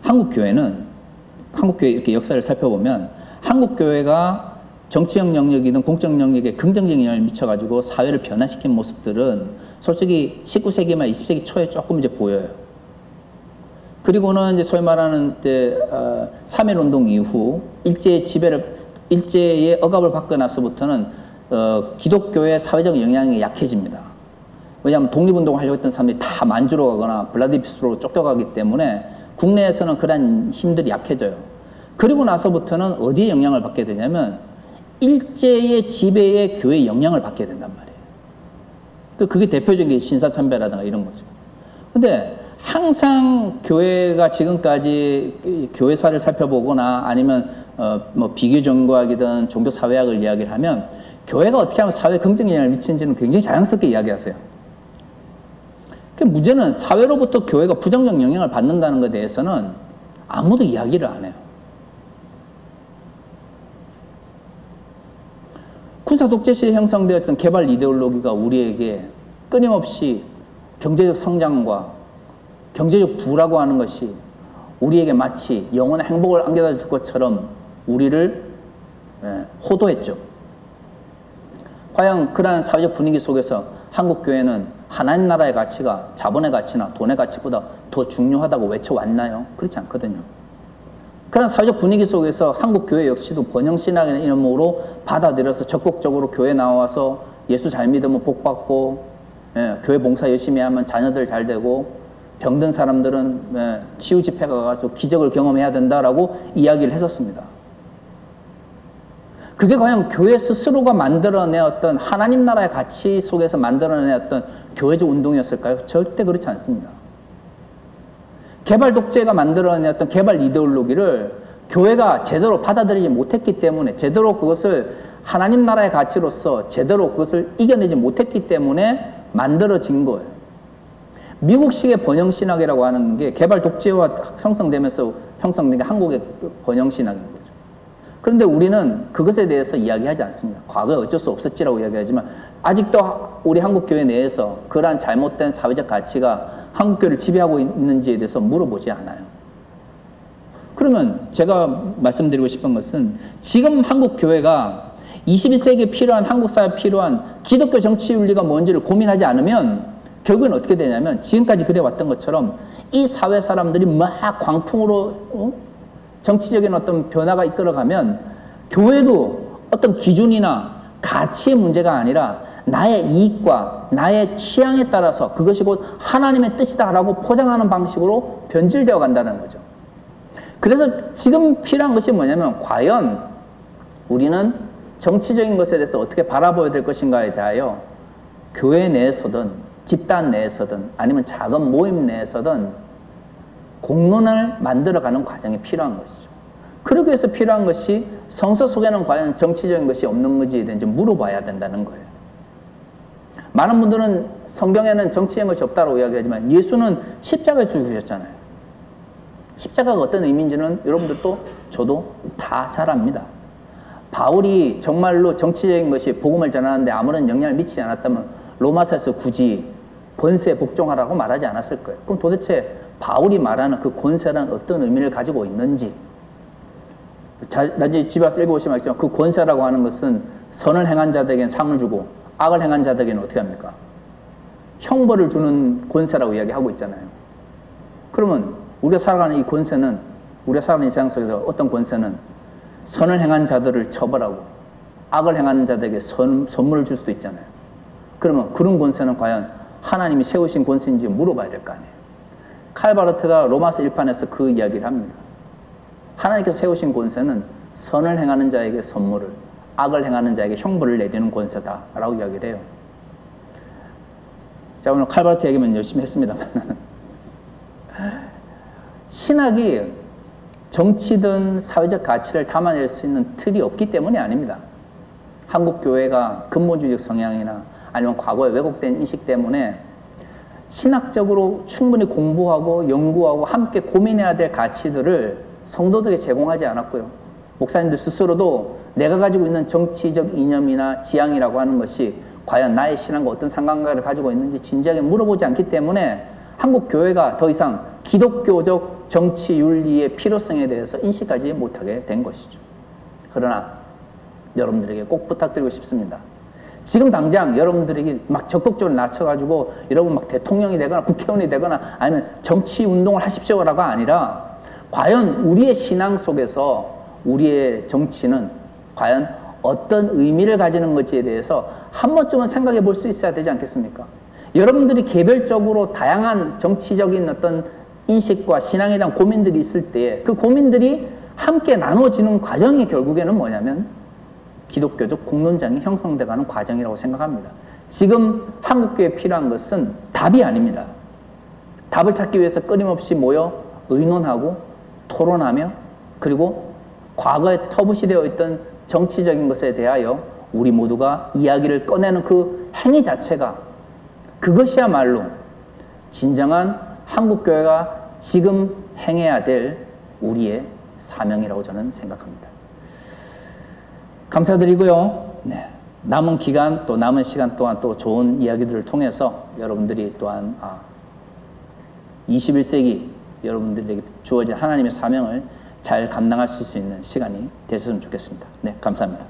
한국 교회는 한국 교회 이렇게 역사를 살펴보면 한국 교회가 정치적 영역이든 공적 영역에 긍정적 영향을 미쳐가지고 사회를 변화시킨 모습들은 솔직히 19세기 말 20세기 초에 조금 이제 보여요. 그리고는 이제 소위 말하는 3.1운동 이후 일제의 억압을 받고 나서부터는 기독교의 사회적 영향이 약해집니다. 왜냐하면 독립운동을 하려고 했던 사람들이 다 만주로 가거나 블라디비스토로 쫓겨가기 때문에 국내에서는 그런 힘들이 약해져요. 그리고 나서부터는 어디에 영향을 받게 되냐면 일제의 지배에 교회의 영향을 받게 된단 말이에요. 그게 대표적인 게 신사참배라든가 이런 거죠. 근데 항상 교회가 지금까지 교회사를 살펴보거나 아니면 뭐 비교정과학이든 종교사회학을 이야기를 하면 교회가 어떻게 하면 사회에 긍정 영향을 미치는지는 굉장히 자연스럽게 이야기하세요. 문제는 사회로부터 교회가 부정적 영향을 받는다는 것에 대해서는 아무도 이야기를 안 해요. 군사 독재 시대에 형성되었던 개발 이데올로기가 우리에게 끊임없이 경제적 성장과 경제적 부라고 하는 것이 우리에게 마치 영원한 행복을 안겨다 줄 것처럼 우리를 호도했죠. 과연 그러한 사회적 분위기 속에서 한국 교회는 하나님 나라의 가치가 자본의 가치나 돈의 가치보다 더 중요하다고 외쳐왔나요? 그렇지 않거든요. 그런 사회적 분위기 속에서 한국 교회 역시도 번영신학이라는 이름으로 받아들여서 적극적으로 교회 나와서 예수 잘 믿으면 복 받고 교회 봉사 열심히 하면 자녀들 잘 되고 병든 사람들은 치유 집회 가가지고 기적을 경험해야 된다라고 이야기를 했었습니다. 그게 과연 교회 스스로가 만들어내었던 하나님 나라의 가치 속에서 만들어내었던 교회적 운동이었을까요? 절대 그렇지 않습니다. 개발 독재가 만들어내었던 개발 이데올로기를 교회가 제대로 받아들이지 못했기 때문에 제대로 그것을 하나님 나라의 가치로서 제대로 그것을 이겨내지 못했기 때문에 만들어진 거예요. 미국식의 번영신학이라고 하는 게 개발 독재와 형성되면서 형성된 게 한국의 번영신학인 거죠. 그런데 우리는 그것에 대해서 이야기하지 않습니다. 과거에 어쩔 수 없었지라고 이야기하지만 아직도 우리 한국교회 내에서 그러한 잘못된 사회적 가치가 한국교회를 지배하고 있는지에 대해서 물어보지 않아요. 그러면 제가 말씀드리고 싶은 것은 지금 한국교회가 21세기에 필요한 한국사회에 필요한 기독교 정치윤리가 뭔지를 고민하지 않으면 결국엔 어떻게 되냐면 지금까지 그래왔던 것처럼 이 사회 사람들이 막 광풍으로 정치적인 어떤 변화가 이끌어가면 교회도 어떤 기준이나 가치의 문제가 아니라 나의 이익과 나의 취향에 따라서 그것이 곧 하나님의 뜻이다라고 포장하는 방식으로 변질되어 간다는 거죠. 그래서 지금 필요한 것이 뭐냐면 과연 우리는 정치적인 것에 대해서 어떻게 바라봐야 될 것인가에 대하여 교회 내에서든 집단 내에서든 아니면 작은 모임 내에서든 공론을 만들어가는 과정이 필요한 것이죠. 그러기 위해서 필요한 것이 성서 속에는 과연 정치적인 것이 없는 것이에 대해서 물어봐야 된다는 거예요. 많은 분들은 성경에는 정치적인 것이 없다고 이야기하지만 예수는 십자가에 죽으셨잖아요. 십자가가 어떤 의미인지는 여러분들도 저도 다 잘 압니다. 바울이 정말로 정치적인 것이 복음을 전하는데 아무런 영향을 미치지 않았다면 로마서에서 굳이 권세에 복종하라고 말하지 않았을 거예요. 그럼 도대체 바울이 말하는 그 권세란 어떤 의미를 가지고 있는지 나중에 집에 와서 읽어보시면 알겠지만 그 권세라고 하는 것은 선을 행한 자들에게는 상을 주고 악을 행한 자들에게는 어떻게 합니까? 형벌을 주는 권세라고 이야기하고 있잖아요. 그러면 우리가 살아가는 이 권세는 우리가 살아가는 이 세상 속에서 어떤 권세는 선을 행한 자들을 처벌하고 악을 행하는 자들에게 선물을 줄 수도 있잖아요. 그러면 그런 권세는 과연 하나님이 세우신 권세인지 물어봐야 될 거 아니에요. 칼바르트가 로마서 1판에서 그 이야기를 합니다. 하나님께서 세우신 권세는 선을 행하는 자에게 선물을 악을 행하는 자에게 형벌을 내리는 권세다라고 이야기를 해요. 자, 오늘 칼바르트 얘기만 열심히 했습니다만 신학이 정치든 사회적 가치를 담아낼 수 있는 틀이 없기 때문이 아닙니다. 한국 교회가 근본주의적 성향이나 아니면 과거에 왜곡된 인식 때문에 신학적으로 충분히 공부하고 연구하고 함께 고민해야 될 가치들을 성도들에게 제공하지 않았고요. 목사님들 스스로도 내가 가지고 있는 정치적 이념이나 지향이라고 하는 것이 과연 나의 신앙과 어떤 상관관계를 가지고 있는지 진지하게 물어보지 않기 때문에 한국 교회가 더 이상 기독교적 정치 윤리의 필요성에 대해서 인식하지 못하게 된 것이죠. 그러나 여러분들에게 꼭 부탁드리고 싶습니다. 지금 당장 여러분들에게 막 적극적으로 낮춰가지고 여러분 막 대통령이 되거나 국회의원이 되거나 아니면 정치 운동을 하십시오라가 아니라 과연 우리의 신앙 속에서 우리의 정치는 과연 어떤 의미를 가지는 것에 대해서 한 번쯤은 생각해 볼 수 있어야 되지 않겠습니까? 여러분들이 개별적으로 다양한 정치적인 어떤 인식과 신앙에 대한 고민들이 있을 때 그 고민들이 함께 나눠지는 과정이 결국에는 뭐냐면 기독교적 공론장이 형성돼가는 과정이라고 생각합니다. 지금 한국교회에 필요한 것은 답이 아닙니다. 답을 찾기 위해서 끊임없이 모여 의논하고 토론하며 그리고 과거에 터부시되어 있던 정치적인 것에 대하여 우리 모두가 이야기를 꺼내는 그 행위 자체가 그것이야말로 진정한 한국교회가 지금 행해야 될 우리의 사명이라고 저는 생각합니다. 감사드리고요. 네. 남은 기간 또 남은 시간 동안 또 좋은 이야기들을 통해서 여러분들이 또한 21세기 여러분들에게 주어진 하나님의 사명을 잘 감당하실 수 있는 시간이 되셨으면 좋겠습니다. 네, 감사합니다.